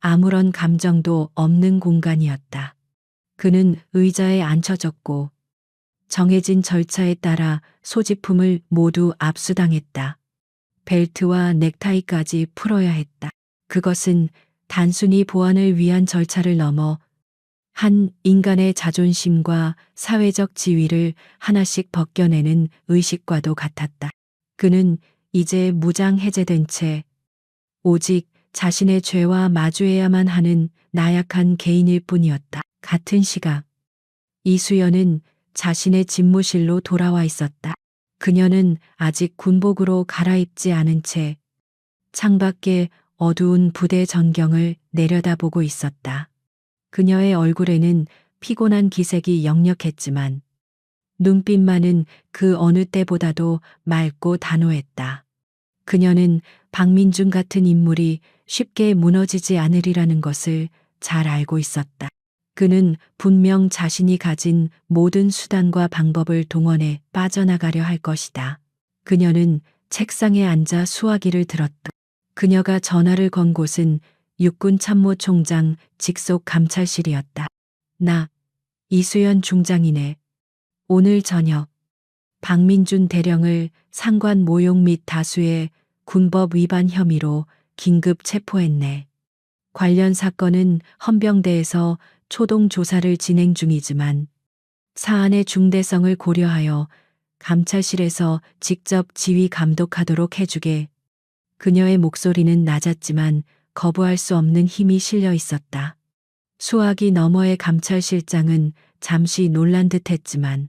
아무런 감정도 없는 공간이었다. 그는 의자에 앉혀졌고 정해진 절차에 따라 소지품을 모두 압수당했다. 벨트와 넥타이까지 풀어야 했다. 그것은 단순히 보안을 위한 절차를 넘어 한 인간의 자존심과 사회적 지위를 하나씩 벗겨내는 의식과도 같았다. 그는 이제 무장 해제된 채 오직 자신의 죄와 마주해야만 하는 나약한 개인일 뿐이었다. 같은 시각 이수연은 자신의 집무실로 돌아와 있었다. 그녀는 아직 군복으로 갈아입지 않은 채 창밖의 어두운 부대 전경을 내려다보고 있었다. 그녀의 얼굴에는 피곤한 기색이 역력했지만 눈빛만은 그 어느 때보다도 맑고 단호했다. 그녀는 박민준 같은 인물이 쉽게 무너지지 않으리라는 것을 잘 알고 있었다. 그는 분명 자신이 가진 모든 수단과 방법을 동원해 빠져나가려 할 것이다. 그녀는 책상에 앉아 수화기를 들었다. 그녀가 전화를 건 곳은 육군 참모총장 직속 감찰실이었다. 나, 이수연 중장이네. 오늘 저녁 박민준 대령을 상관 모욕 및 다수의 군법 위반 혐의로 긴급 체포했네. 관련 사건은 헌병대에서 초동 조사를 진행 중이지만 사안의 중대성을 고려하여 감찰실에서 직접 지휘 감독하도록 해주게. 그녀의 목소리는 낮았지만 거부할 수 없는 힘이 실려 있었다. 수화기 너머의 감찰실장은 잠시 놀란 듯 했지만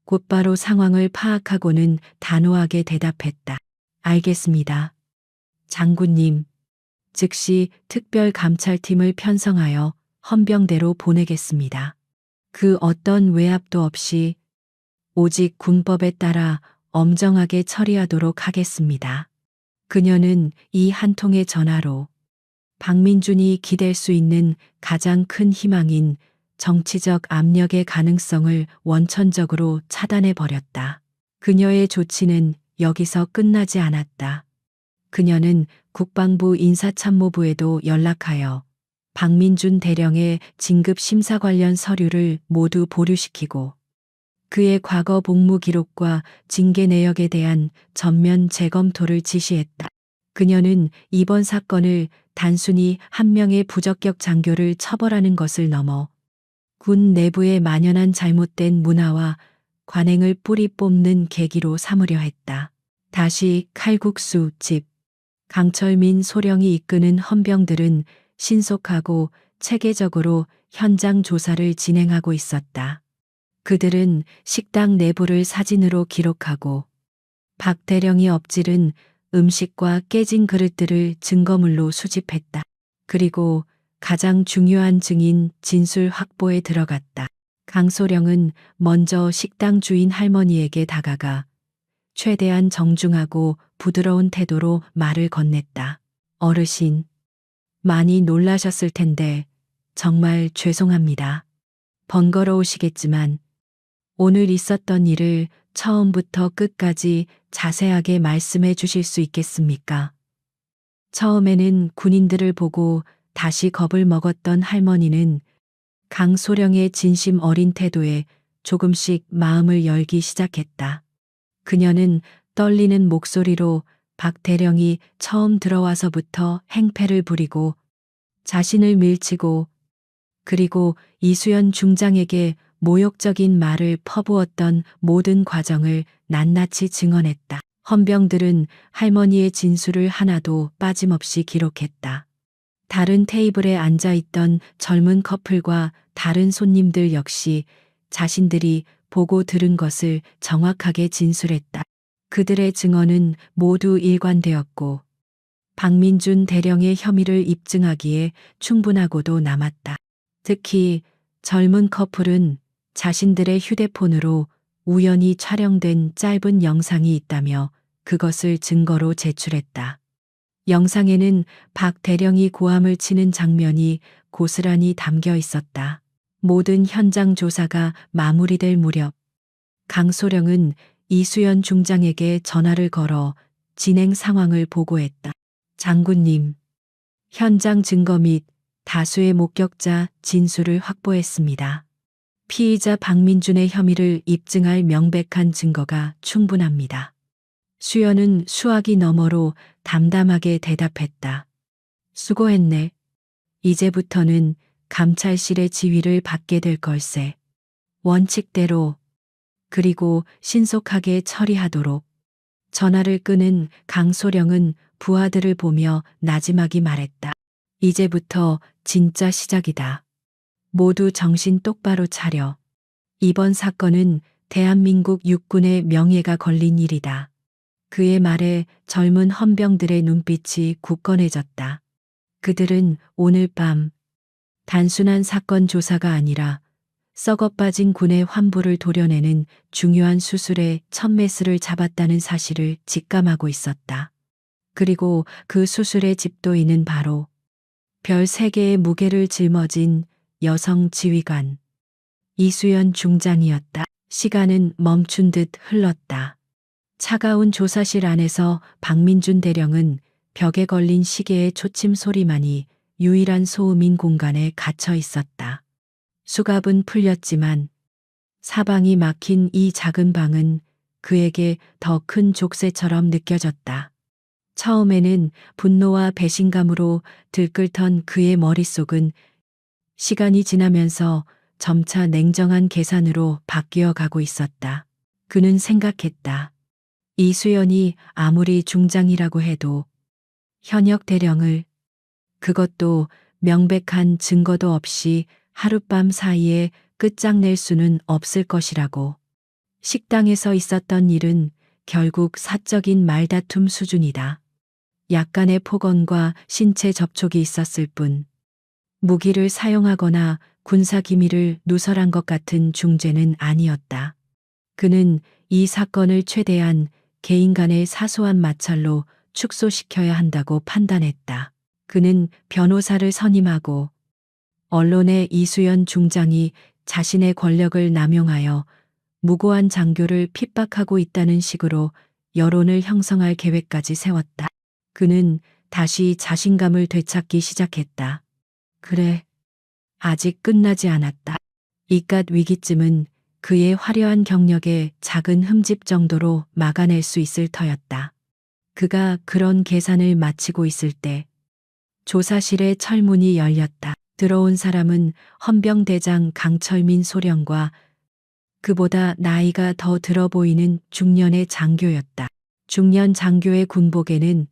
곧바로 상황을 파악하고는 단호하게 대답했다. 알겠습니다. 장군님, 즉시 특별감찰팀을 편성하여 헌병대로 보내겠습니다. 그 어떤 외압도 없이 오직 군법에 따라 엄정하게 처리하도록 하겠습니다. 그녀는 이 한 통의 전화로 박민준이 기댈 수 있는 가장 큰 희망인 정치적 압력의 가능성을 원천적으로 차단해 버렸다. 그녀의 조치는 여기서 끝나지 않았다. 그녀는 국방부 인사참모부에도 연락하여 박민준 대령의 진급 심사 관련 서류를 모두 보류시키고 그의 과거 복무 기록과 징계 내역에 대한 전면 재검토를 지시했다. 그녀는 이번 사건을 단순히 한 명의 부적격 장교를 처벌하는 것을 넘어 군 내부에 만연한 잘못된 문화와 관행을 뿌리 뽑는 계기로 삼으려 했다. 다시 칼국수 집. 강철민 소령이 이끄는 헌병들은 신속하고 체계적으로 현장 조사를 진행하고 있었다. 그들은 식당 내부를 사진으로 기록하고 박 대령이 엎질은 음식과 깨진 그릇들을 증거물로 수집했다. 그리고 가장 중요한 증인 진술 확보에 들어갔다. 강소령은 먼저 식당 주인 할머니에게 다가가 최대한 정중하고 부드러운 태도로 말을 건넸다. 어르신, 많이 놀라셨을 텐데 정말 죄송합니다. 번거로우시겠지만 오늘 있었던 일을 처음부터 끝까지 자세하게 말씀해 주실 수 있겠습니까? 처음에는 군인들을 보고 다시 겁을 먹었던 할머니는 강소령의 진심 어린 태도에 조금씩 마음을 열기 시작했다. 그녀는 떨리는 목소리로 박 대령이 처음 들어와서부터 행패를 부리고 자신을 밀치고 그리고 이수연 중장에게 모욕적인 말을 퍼부었던 모든 과정을 낱낱이 증언했다. 헌병들은 할머니의 진술을 하나도 빠짐없이 기록했다. 다른 테이블에 앉아 있던 젊은 커플과 다른 손님들 역시 자신들이 보고 들은 것을 정확하게 진술했다. 그들의 증언은 모두 일관되었고 박민준 대령의 혐의를 입증하기에 충분하고도 남았다. 특히 젊은 커플은 자신들의 휴대폰으로 우연히 촬영된 짧은 영상이 있다며 그것을 증거로 제출했다. 영상에는 박 대령이 고함을 치는 장면이 고스란히 담겨 있었다. 모든 현장 조사가 마무리될 무렵 강소령은 이수연 중장에게 전화를 걸어 진행 상황을 보고했다. 장군님, 현장 증거 및 다수의 목격자 진술을 확보했습니다. 피의자 박민준의 혐의를 입증할 명백한 증거가 충분합니다. 수연은 수화기 너머로 담담하게 대답했다. 수고했네. 이제부터는 감찰실의 지휘를 받게 될 걸세. 원칙대로, 그리고 신속하게 처리하도록. 전화를 끄는 강소령은 부하들을 보며 나지막이 말했다. 이제부터 진짜 시작이다. 모두 정신 똑바로 차려. 이번 사건은 대한민국 육군의 명예가 걸린 일이다. 그의 말에 젊은 헌병들의 눈빛이 굳건해졌다. 그들은 오늘 밤 단순한 사건 조사가 아니라 썩어빠진 군의 환부를 도려내는 중요한 수술의 첫 메스를 잡았다는 사실을 직감하고 있었다. 그리고 그 수술의 집도인은 바로 별 3개의 무게를 짊어진 여성 지휘관 이수연 중장이었다. 시간은 멈춘 듯 흘렀다. 차가운 조사실 안에서 박민준 대령은 벽에 걸린 시계의 초침 소리만이 유일한 소음인 공간에 갇혀 있었다. 수갑은 풀렸지만 사방이 막힌 이 작은 방은 그에게 더 큰 족쇄처럼 느껴졌다. 처음에는 분노와 배신감으로 들끓던 그의 머릿속은 시간이 지나면서 점차 냉정한 계산으로 바뀌어 가고 있었다. 그는 생각했다. 이수연이 아무리 중장이라고 해도 현역 대령을, 그것도 명백한 증거도 없이 하룻밤 사이에 끝장낼 수는 없을 것이라고. 식당에서 있었던 일은 결국 사적인 말다툼 수준이다. 약간의 폭언과 신체 접촉이 있었을 뿐, 무기를 사용하거나 군사 기밀을 누설한 것 같은 중죄는 아니었다. 그는 이 사건을 최대한 개인 간의 사소한 마찰로 축소시켜야 한다고 판단했다. 그는 변호사를 선임하고 언론의 이수연 중장이 자신의 권력을 남용하여 무고한 장교를 핍박하고 있다는 식으로 여론을 형성할 계획까지 세웠다. 그는 다시 자신감을 되찾기 시작했다. 그래, 아직 끝나지 않았다. 이깟 위기쯤은 그의 화려한 경력의 작은 흠집 정도로 막아낼 수 있을 터였다. 그가 그런 계산을 마치고 있을 때 조사실의 철문이 열렸다. 들어온 사람은 헌병대장 강철민 소령과 그보다 나이가 더 들어 보이는 중년의 장교였다. 중년 장교의 군복에는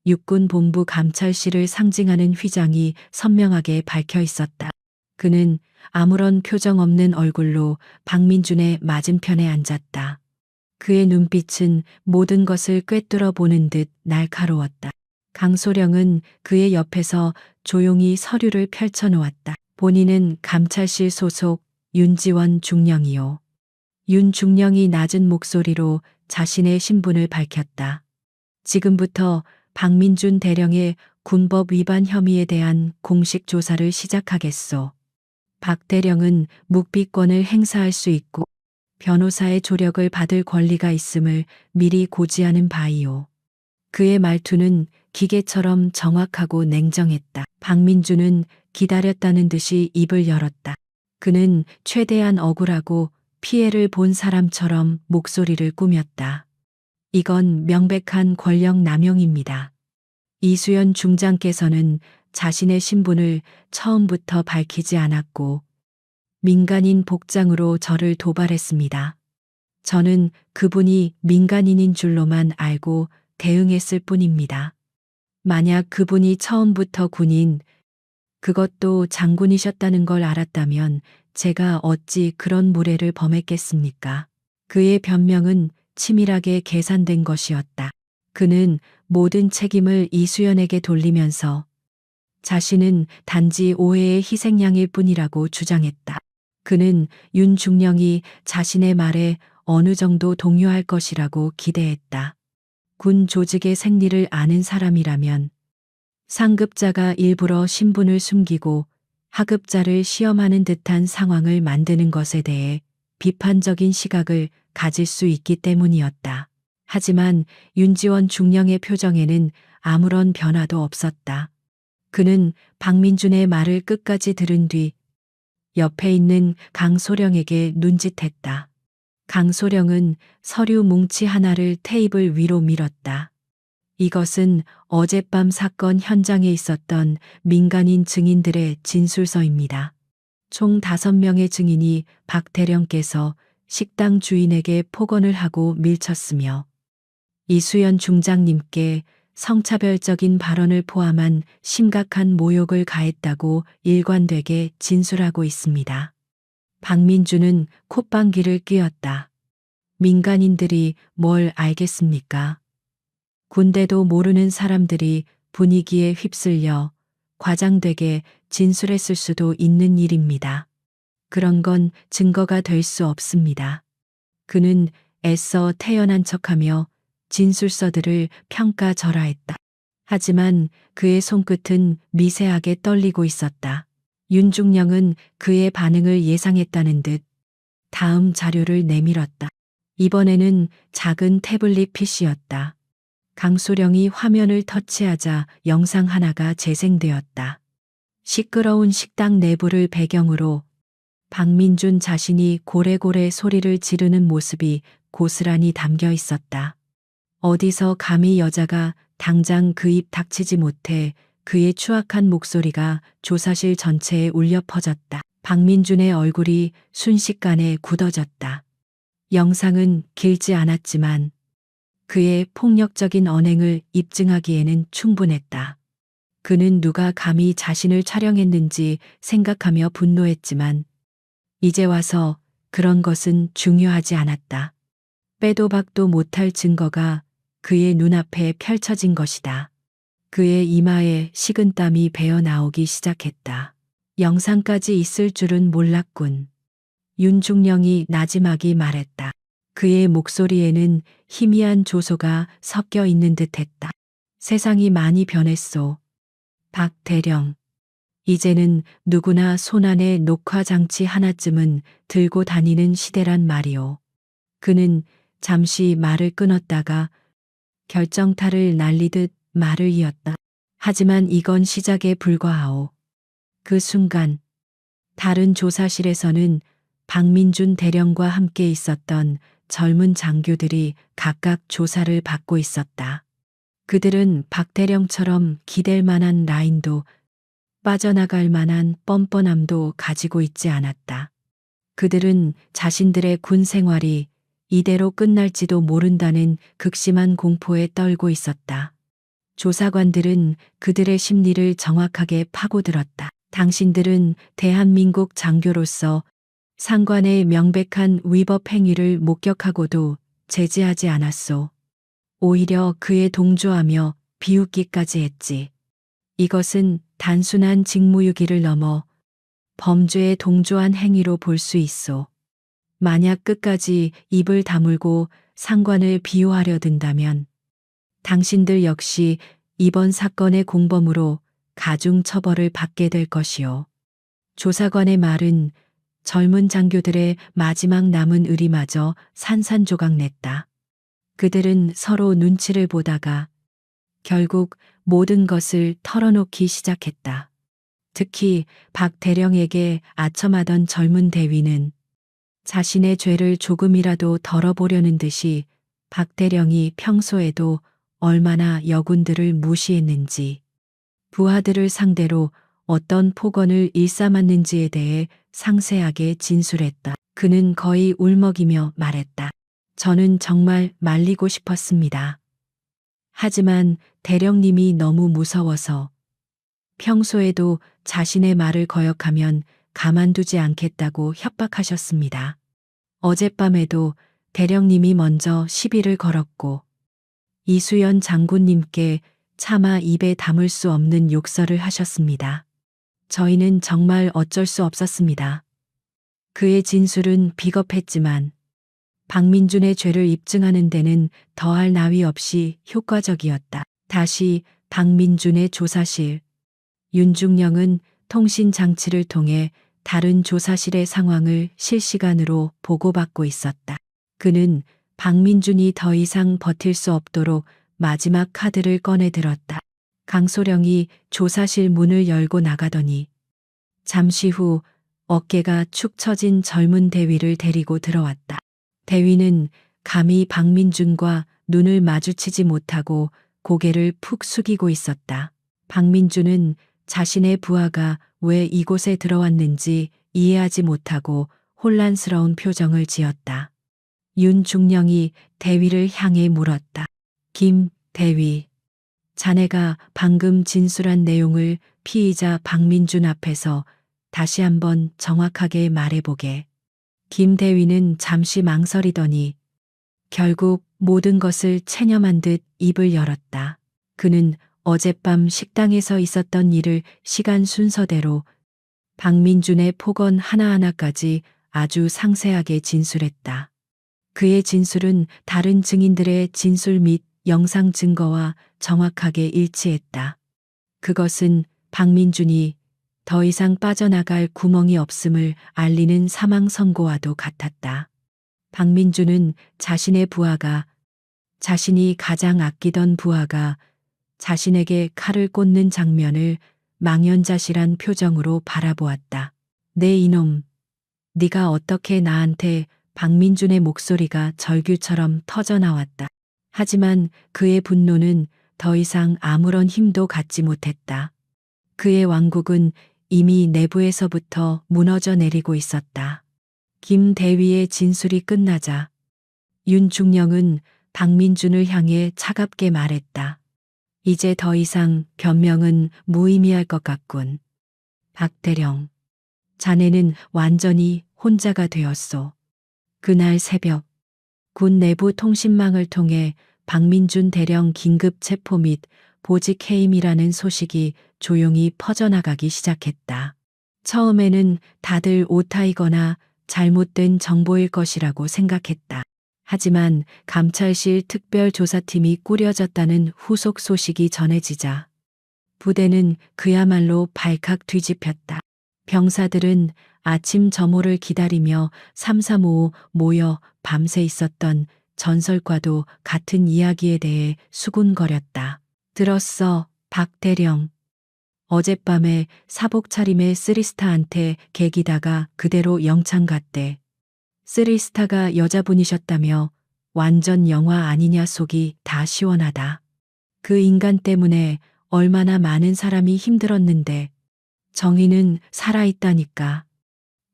육군 본부 감찰실을 상징하는 휘장이 선명하게 박혀 있었다. 그는 아무런 표정 없는 얼굴로 박민준의 맞은편에 앉았다. 그의 눈빛은 모든 것을 꿰뚫어 보는 듯 날카로웠다. 강소령은 그의 옆에서 조용히 서류를 펼쳐놓았다. 본인은 감찰실 소속 윤지원 중령이요. 윤 중령이 낮은 목소리로 자신의 신분을 밝혔다. 지금부터 박민준 대령의 군법 위반 혐의에 대한 공식 조사를 시작하겠소. 박 대령은 묵비권을 행사할 수 있고 변호사의 조력을 받을 권리가 있음을 미리 고지하는 바이오. 그의 말투는 기계처럼 정확하고 냉정했다. 박민준은 기다렸다는 듯이 입을 열었다. 그는 최대한 억울하고 피해를 본 사람처럼 목소리를 꾸몄다. 이건 명백한 권력 남용입니다. 이수연 중장께서는 자신의 신분을 처음부터 밝히지 않았고 민간인 복장으로 저를 도발했습니다. 저는 그분이 민간인인 줄로만 알고 대응했을 뿐입니다. 만약 그분이 처음부터 군인, 그것도 장군이셨다는 걸 알았다면 제가 어찌 그런 무례를 범했겠습니까? 그의 변명은 치밀하게 계산된 것이었다. 그는 모든 책임을 이수연에게 돌리면서 자신은 단지 오해의 희생양일 뿐이라고 주장했다. 그는 윤 중령이 자신의 말에 어느 정도 동요할 것이라고 기대했다. 군 조직의 생리를 아는 사람이라면 상급자가 일부러 신분을 숨기고 하급자를 시험하는 듯한 상황을 만드는 것에 대해 비판적인 시각을 가질 수 있기 때문이었다. 하지만 윤지원 중령의 표정에는 아무런 변화도 없었다. 그는 박민준의 말을 끝까지 들은 뒤 옆에 있는 강소령에게 눈짓했다. 강소령은 서류 뭉치 하나를 테이블 위로 밀었다. 이것은 어젯밤 사건 현장에 있었던 민간인 증인들의 진술서입니다. 총 5명의 증인이 박대령께서 식당 주인에게 폭언을 하고 밀쳤으며 이수연 중장님께 성차별적인 발언을 포함한 심각한 모욕을 가했다고 일관되게 진술하고 있습니다. 박민주는 콧방귀를 뀌었다. 민간인들이 뭘 알겠습니까? 군대도 모르는 사람들이 분위기에 휩쓸려 과장되게 진술했을 수도 있는 일입니다. 그런 건 증거가 될 수 없습니다. 그는 애써 태연한 척하며 진술서들을 평가절하했다. 하지만 그의 손끝은 미세하게 떨리고 있었다. 윤중령은 그의 반응을 예상했다는 듯 다음 자료를 내밀었다. 이번에는 작은 태블릿 PC였다. 강소령이 화면을 터치하자 영상 하나가 재생되었다. 시끄러운 식당 내부를 배경으로 박민준 자신이 고래고래 소리를 지르는 모습이 고스란히 담겨 있었다. 어디서 감히 여자가 당장 그 입 닥치지 못해 그의 추악한 목소리가 조사실 전체에 울려 퍼졌다. 박민준의 얼굴이 순식간에 굳어졌다. 영상은 길지 않았지만 그의 폭력적인 언행을 입증하기에는 충분했다. 그는 누가 감히 자신을 촬영했는지 생각하며 분노했지만 이제 와서 그런 것은 중요하지 않았다. 빼도 박도 못할 증거가 그의 눈앞에 펼쳐진 것이다. 그의 이마에 식은땀이 배어 나오기 시작했다. 영상까지 있을 줄은 몰랐군. 윤중령이 나지막이 말했다. 그의 목소리에는 희미한 조소가 섞여 있는 듯했다. 세상이 많이 변했소. 박 대령. 이제는 누구나 손안에 녹화장치 하나쯤은 들고 다니는 시대란 말이오. 그는 잠시 말을 끊었다가 결정타를 날리듯 말을 이었다. 하지만 이건 시작에 불과하오. 그 순간 다른 조사실에서는 박민준 대령과 함께 있었던 젊은 장교들이 각각 조사를 받고 있었다. 그들은 박 대령처럼 기댈 만한 라인도 빠져나갈 만한 뻔뻔함도 가지고 있지 않았다. 그들은 자신들의 군 생활이 이대로 끝날지도 모른다는 극심한 공포에 떨고 있었다. 조사관들은 그들의 심리를 정확하게 파고들었다. 당신들은 대한민국 장교로서 상관의 명백한 위법 행위를 목격하고도 제지하지 않았소. 오히려 그에 동조하며 비웃기까지 했지. 이것은 단순한 직무유기를 넘어 범죄에 동조한 행위로 볼 수 있소. 만약 끝까지 입을 다물고 상관을 비호하려 든다면 당신들 역시 이번 사건의 공범으로 가중 처벌을 받게 될 것이오. 조사관의 말은 젊은 장교들의 마지막 남은 의리마저 산산조각냈다. 그들은 서로 눈치를 보다가 결국 모든 것을 털어놓기 시작했다. 특히 박 대령에게 아첨하던 젊은 대위는 자신의 죄를 조금이라도 덜어보려는 듯이 박 대령이 평소에도 얼마나 여군들을 무시했는지, 부하들을 상대로 어떤 폭언을 일삼았는지에 대해 상세하게 진술했다. 그는 거의 울먹이며 말했다. 저는 정말 말리고 싶었습니다. 하지만 대령님이 너무 무서워서 평소에도 자신의 말을 거역하면 가만두지 않겠다고 협박하셨습니다. 어젯밤에도 대령님이 먼저 시비를 걸었고 이수연 장군님께 차마 입에 담을 수 없는 욕설을 하셨습니다. 저희는 정말 어쩔 수 없었습니다. 그의 진술은 비겁했지만 박민준의 죄를 입증하는 데는 더할 나위 없이 효과적이었다. 다시 박민준의 조사실. 윤중령은 통신 장치를 통해 다른 조사실의 상황을 실시간으로 보고받고 있었다. 그는 박민준이 더 이상 버틸 수 없도록 마지막 카드를 꺼내 들었다. 강소령이 조사실 문을 열고 나가더니 잠시 후 어깨가 축 처진 젊은 대위를 데리고 들어왔다. 대위는 감히 박민준과 눈을 마주치지 못하고 고개를 푹 숙이고 있었다. 박민준은 자신의 부하가 왜 이곳에 들어왔는지 이해하지 못하고 혼란스러운 표정을 지었다. 윤중령이 대위를 향해 물었다. 김 대위, 자네가 방금 진술한 내용을 피의자 박민준 앞에서 다시 한번 정확하게 말해보게. 김 대위는 잠시 망설이더니 결국 모든 것을 체념한 듯 입을 열었다. 그는 어젯밤 식당에서 있었던 일을 시간 순서대로 박민준의 폭언 하나하나까지 아주 상세하게 진술했다. 그의 진술은 다른 증인들의 진술 및 영상 증거와 정확하게 일치했다. 그것은 박민준이 더 이상 빠져나갈 구멍이 없음을 알리는 사망 선고와도 같았다. 박민준은 자신의 부하가, 자신이 가장 아끼던 부하가 자신에게 칼을 꽂는 장면을 망연자실한 표정으로 바라보았다. 내 이놈, 네가 어떻게 나한테. 박민준의 목소리가 절규처럼 터져나왔다. 하지만 그의 분노는 더 이상 아무런 힘도 갖지 못했다. 그의 왕국은 이미 내부에서부터 무너져 내리고 있었다. 김 대위의 진술이 끝나자 윤중령은 박민준을 향해 차갑게 말했다. 이제 더 이상 변명은 무의미할 것 같군. 박대령, 자네는 완전히 혼자가 되었소. 그날 새벽, 군 내부 통신망을 통해 박민준 대령 긴급 체포 및 보직 해임이라는 소식이 조용히 퍼져나가기 시작했다. 처음에는 다들 오타이거나 잘못된 정보일 것이라고 생각했다. 하지만 감찰실 특별조사팀이 꾸려졌다는 후속 소식이 전해지자 부대는 그야말로 발칵 뒤집혔다. 병사들은 아침 점호를 기다리며 삼삼오오 모여 밤새 있었던 전설과도 같은 이야기에 대해 수군거렸다. 들었어, 박 대령. 어젯밤에 사복 차림의 쓰리스타한테 개기다가 그대로 영창 갔대. 쓰리스타가 여자분이셨다며 완전 영화 아니냐. 속이 다 시원하다. 그 인간 때문에 얼마나 많은 사람이 힘들었는데 정의는 살아있다니까.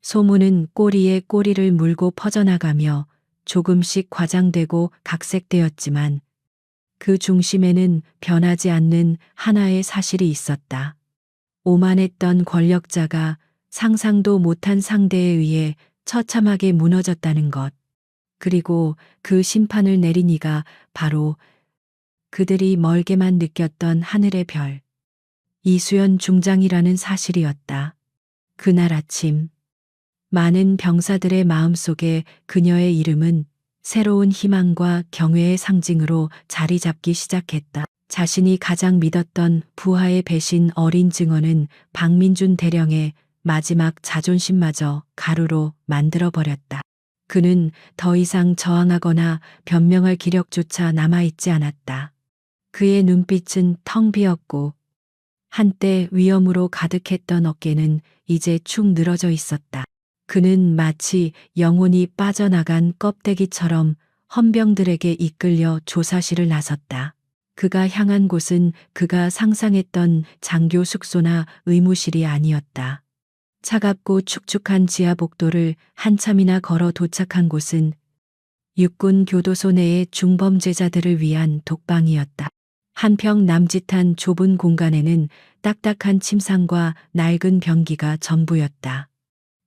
소문은 꼬리에 꼬리를 물고 퍼져나가며 조금씩 과장되고 각색되었지만 그 중심에는 변하지 않는 하나의 사실이 있었다. 오만했던 권력자가 상상도 못한 상대에 의해 처참하게 무너졌다는 것. 그리고 그 심판을 내린 이가 바로 그들이 멀게만 느꼈던 하늘의 별, 이수연 중장이라는 사실이었다. 그날 아침 많은 병사들의 마음속에 그녀의 이름은 새로운 희망과 경외의 상징으로 자리 잡기 시작했다. 자신이 가장 믿었던 부하의 배신 어린 증언은 박민준 대령의 마지막 자존심마저 가루로 만들어버렸다. 그는 더 이상 저항하거나 변명할 기력조차 남아있지 않았다. 그의 눈빛은 텅 비었고 한때 위험으로 가득했던 어깨는 이제 축 늘어져 있었다. 그는 마치 영혼이 빠져나간 껍데기처럼 헌병들에게 이끌려 조사실을 나섰다. 그가 향한 곳은 그가 상상했던 장교 숙소나 의무실이 아니었다. 차갑고 축축한 지하 복도를 한참이나 걸어 도착한 곳은 육군 교도소 내의 중범죄자들을 위한 독방이었다. 한평 남짓한 좁은 공간에는 딱딱한 침상과 낡은 변기가 전부였다.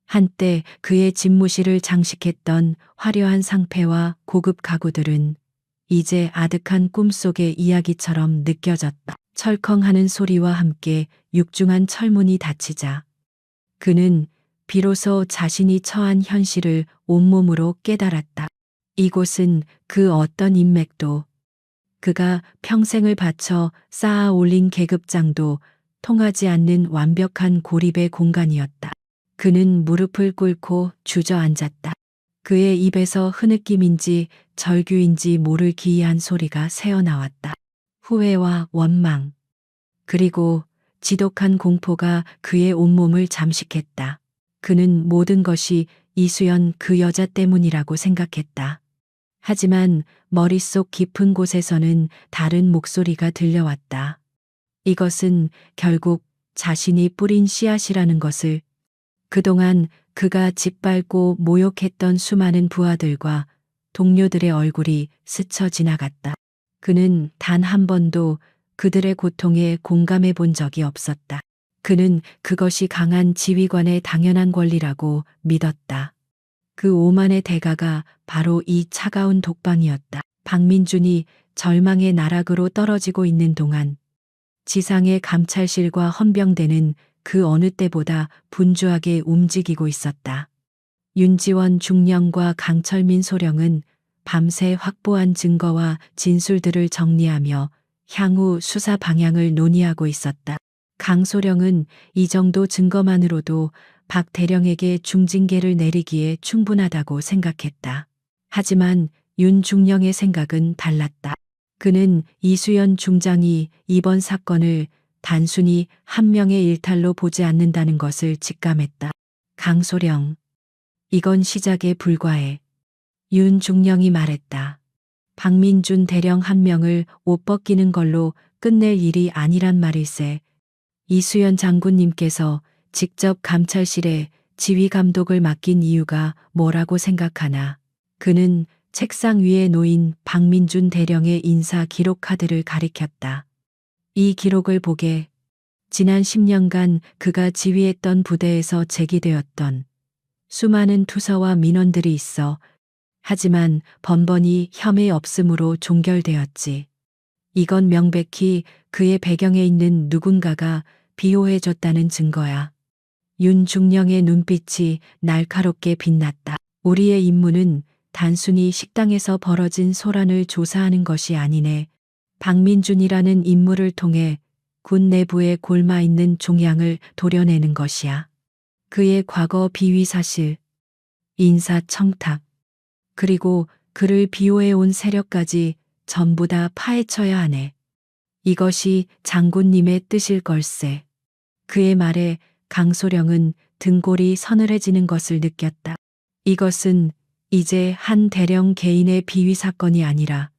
한때 그의 집무실을 장식했던 화려한 상패와 고급 가구들은 이제 아득한 꿈속의 이야기처럼 느껴졌다. 철컹하는 소리와 함께 육중한 철문이 닫히자 그는 비로소 자신이 처한 현실을 온몸으로 깨달았다. 이곳은 그 어떤 인맥도 그가 평생을 바쳐 쌓아 올린 계급장도 통하지 않는 완벽한 고립의 공간이었다. 그는 무릎을 꿇고 주저앉았다. 그의 입에서 흐느낌인지 절규인지 모를 기이한 소리가 새어나왔다. 후회와 원망, 그리고 지독한 공포가 그의 온몸을 잠식했다. 그는 모든 것이 이수연 그 여자 때문이라고 생각했다. 하지만 머릿속 깊은 곳에서는 다른 목소리가 들려왔다. 이것은 결국 자신이 뿌린 씨앗이라는 것을, 그동안 그가 짓밟고 모욕했던 수많은 부하들과 동료들의 얼굴이 스쳐 지나갔다. 그는 단 한 번도 그들의 고통에 공감해 본 적이 없었다. 그는 그것이 강한 지휘관의 당연한 권리라고 믿었다. 그 오만의 대가가 바로 이 차가운 독방이었다. 박민준이 절망의 나락으로 떨어지고 있는 동안 지상의 감찰실과 헌병대는 그 어느 때보다 분주하게 움직이고 있었다. 윤지원 중령과 강철민 소령은 밤새 확보한 증거와 진술들을 정리하며 향후 수사 방향을 논의하고 있었다. 강소령은 이 정도 증거만으로도 박 대령에게 중징계를 내리기에 충분하다고 생각했다. 하지만 윤 중령의 생각은 달랐다. 그는 이수연 중장이 이번 사건을 단순히 한 명의 일탈로 보지 않는다는 것을 직감했다. 강소령, 이건 시작에 불과해. 윤 중령이 말했다. 박민준 대령 한 명을 옷 벗기는 걸로 끝낼 일이 아니란 말일세. 이수연 장군님께서 직접 감찰실에 지휘 감독을 맡긴 이유가 뭐라고 생각하나? 그는 책상 위에 놓인 박민준 대령의 인사 기록 카드를 가리켰다. 이 기록을 보게. 지난 10년간 그가 지휘했던 부대에서 제기되었던 수많은 투서와 민원들이 있어. 하지만 번번이 혐의 없음으로 종결되었지. 이건 명백히 그의 배경에 있는 누군가가 비호해줬다는 증거야. 윤 중령의 눈빛이 날카롭게 빛났다. 우리의 임무는 단순히 식당에서 벌어진 소란을 조사하는 것이 아니네. 박민준이라는 인물을 통해 군 내부에 골마 있는 종양을 도려내는 것이야. 그의 과거 비위 사실, 인사 청탁, 그리고 그를 비호해온 세력까지 전부 다 파헤쳐야 하네. 이것이 장군님의 뜻일 걸세. 그의 말에 강소령은 등골이 서늘해지는 것을 느꼈다. 이것은 이제 한 대령 개인의 비위 사건이 아니라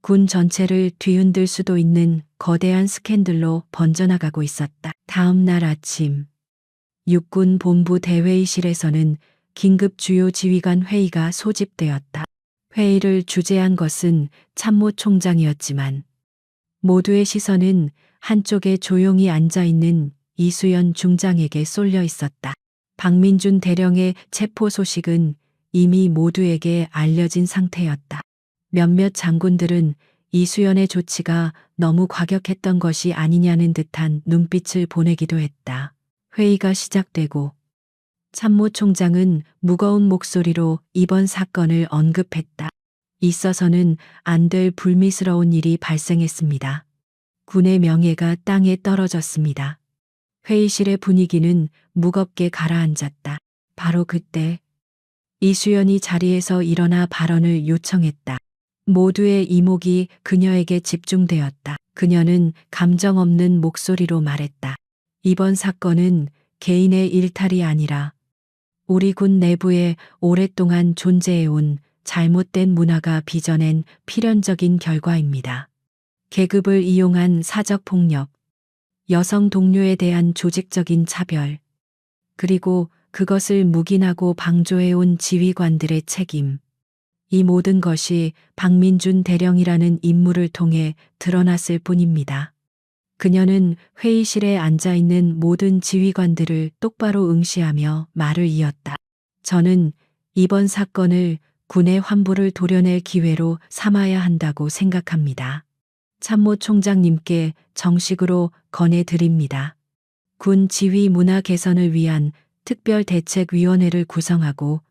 군 전체를 뒤흔들 수도 있는 거대한 스캔들로 번져나가고 있었다. 다음 날 아침, 육군 본부 대회의실에서는 긴급 주요 지휘관 회의가 소집되었다. 회의를 주재한 것은 참모총장이었지만 모두의 시선은 한쪽에 조용히 앉아있는 이수연 중장에게 쏠려 있었다. 박민준 대령의 체포 소식은 이미 모두에게 알려진 상태였다. 몇몇 장군들은 이수연의 조치가 너무 과격했던 것이 아니냐는 듯한 눈빛을 보내기도 했다. 회의가 시작되고 참모총장은 무거운 목소리로 이번 사건을 언급했다. 있어서는 안 될 불미스러운 일이 발생했습니다. 군의 명예가 땅에 떨어졌습니다. 회의실의 분위기는 무겁게 가라앉았다. 바로 그때 이수연이 자리에서 일어나 발언을 요청했다. 모두의 이목이 그녀에게 집중되었다. 그녀는 감정 없는 목소리로 말했다. 이번 사건은 개인의 일탈이 아니라 우리 군 내부에 오랫동안 존재해온 잘못된 문화가 빚어낸 필연적인 결과입니다. 계급을 이용한 사적 폭력, 여성 동료에 대한 조직적인 차별, 그리고 그것을 묵인하고 방조해온 지휘관들의 책임. 이 모든 것이 박민준 대령이라는 인물을 통해 드러났을 뿐입니다. 그녀는 회의실에 앉아있는 모든 지휘관들을 똑바로 응시하며 말을 이었다. 저는 이번 사건을 군의 환부를 도려낼 기회로 삼아야 한다고 생각합니다. 참모총장님께 정식으로 건의드립니다. 군 지휘 문화 개선을 위한 특별대책위원회를 구성하고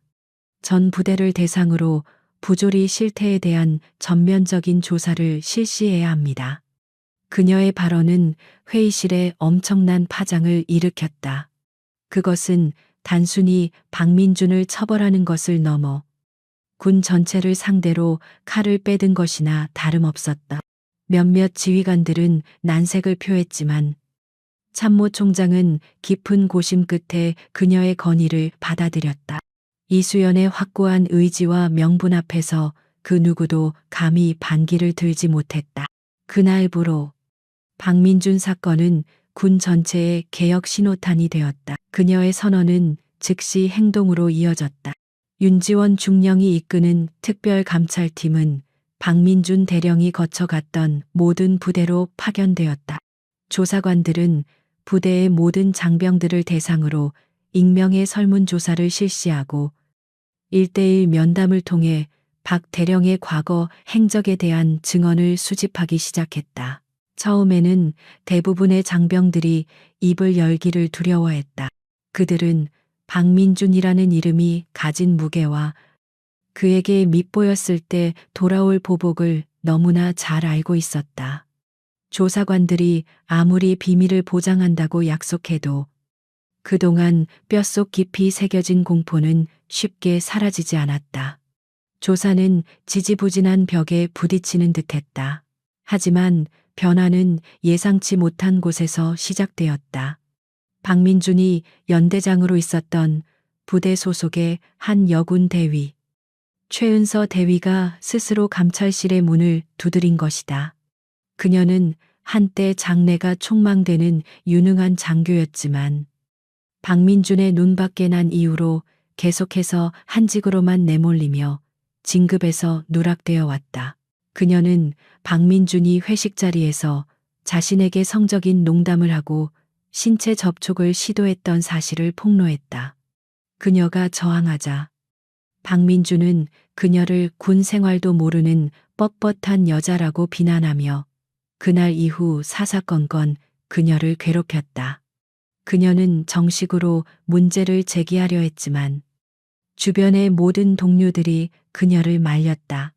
전 부대를 대상으로 부조리 실태에 대한 전면적인 조사를 실시해야 합니다. 그녀의 발언은 회의실에 엄청난 파장을 일으켰다. 그것은 단순히 박민준을 처벌하는 것을 넘어 군 전체를 상대로 칼을 빼든 것이나 다름없었다. 몇몇 지휘관들은 난색을 표했지만 참모총장은 깊은 고심 끝에 그녀의 건의를 받아들였다. 이수연의 확고한 의지와 명분 앞에서 그 누구도 감히 반기를 들지 못했다. 그날부로 박민준 사건은 군 전체의 개혁 신호탄이 되었다. 그녀의 선언은 즉시 행동으로 이어졌다. 윤지원 중령이 이끄는 특별감찰팀은 박민준 대령이 거쳐갔던 모든 부대로 파견되었다. 조사관들은 부대의 모든 장병들을 대상으로 익명의 설문조사를 실시하고 1:1 면담을 통해 박 대령의 과거 행적에 대한 증언을 수집하기 시작했다. 처음에는 대부분의 장병들이 입을 열기를 두려워했다. 그들은 박민준이라는 이름이 가진 무게와 그에게 밉보였을 때 돌아올 보복을 너무나 잘 알고 있었다. 조사관들이 아무리 비밀을 보장한다고 약속해도 그동안 뼛속 깊이 새겨진 공포는 쉽게 사라지지 않았다. 조사는 지지부진한 벽에 부딪히는 듯했다. 하지만 변화는 예상치 못한 곳에서 시작되었다. 박민준이 연대장으로 있었던 부대 소속의 한 여군 대위, 최은서 대위가 스스로 감찰실의 문을 두드린 것이다. 그녀는 한때 장래가 촉망되는 유능한 장교였지만 박민준의 눈밖에 난 이후로 계속해서 한직으로만 내몰리며 진급에서 누락되어 왔다. 그녀는 박민준이 회식 자리에서 자신에게 성적인 농담을 하고 신체 접촉을 시도했던 사실을 폭로했다. 그녀가 저항하자 박민준은 그녀를 군 생활도 모르는 뻣뻣한 여자라고 비난하며 그날 이후 사사건건 그녀를 괴롭혔다. 그녀는 정식으로 문제를 제기하려 했지만 주변의 모든 동료들이 그녀를 말렸다.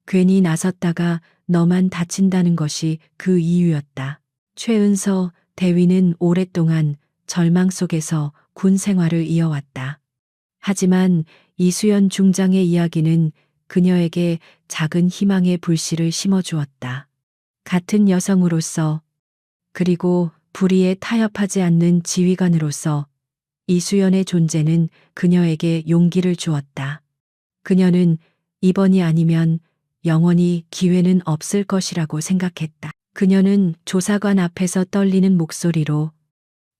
괜히 나섰다가 너만 다친다는 것이 그 이유였다. 최은서 대위는 오랫동안 절망 속에서 군 생활을 이어왔다. 하지만 이수연 중장의 이야기는 그녀에게 작은 희망의 불씨를 심어주었다. 같은 여성으로서 그리고 불의에 타협하지 않는 지휘관으로서 이수연의 존재는 그녀에게 용기를 주었다. 그녀는 이번이 아니면 영원히 기회는 없을 것이라고 생각했다. 그녀는 조사관 앞에서 떨리는 목소리로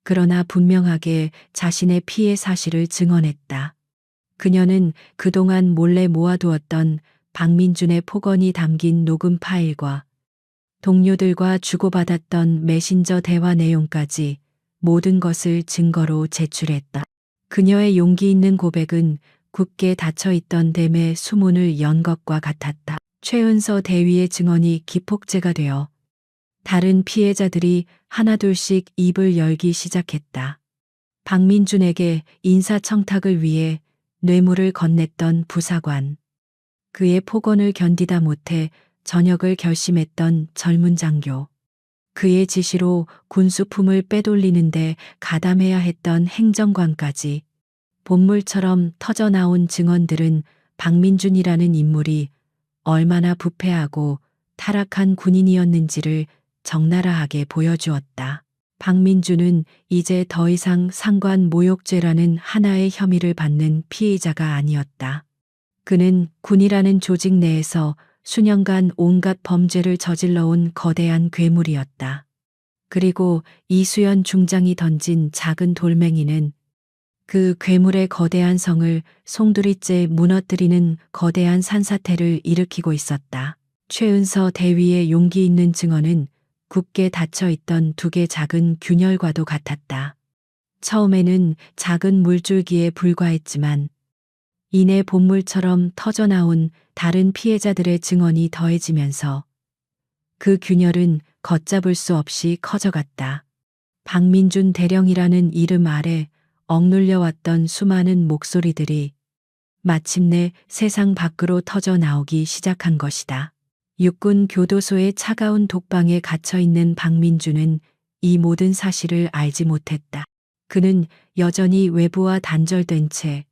그러나 분명하게 자신의 피해 사실을 증언했다. 그녀는 그동안 몰래 모아두었던 박민준의 폭언이 담긴 녹음 파일과 동료들과 주고받았던 메신저 대화 내용까지 모든 것을 증거로 제출했다. 그녀의 용기 있는 고백은 굳게 닫혀있던 댐의 수문을 연 것과 같았다. 최은서 대위의 증언이 기폭제가 되어 다른 피해자들이 하나둘씩 입을 열기 시작했다. 박민준에게 인사청탁을 위해 뇌물을 건넸던 부사관, 그의 폭언을 견디다 못해 전역을 결심했던 젊은 장교, 그의 지시로 군수품을 빼돌리는데 가담해야 했던 행정관까지 본물처럼 터져나온 증언들은 박민준이라는 인물이 얼마나 부패하고 타락한 군인이었는지를 적나라하게 보여주었다. 박민준은 이제 더 이상 상관 모욕죄라는 하나의 혐의를 받는 피의자가 아니었다. 그는 군이라는 조직 내에서 수년간 온갖 범죄를 저질러온 거대한 괴물이었다. 그리고 이수연 중장이 던진 작은 돌멩이는 그 괴물의 거대한 성을 송두리째 무너뜨리는 거대한 산사태를 일으키고 있었다. 최은서 대위의 용기 있는 증언은 굳게 닫혀있던 두 개 작은 균열과도 같았다. 처음에는 작은 물줄기에 불과했지만 이내 본물처럼 터져나온 다른 피해자들의 증언이 더해지면서 그 균열은 걷잡을 수 없이 커져갔다. 박민준 대령이라는 이름 아래 억눌려왔던 수많은 목소리들이 마침내 세상 밖으로 터져 나오기 시작한 것이다. 육군 교도소의 차가운 독방에 갇혀있는 박민준은 이 모든 사실을 알지 못했다. 그는 여전히 외부와 단절된 채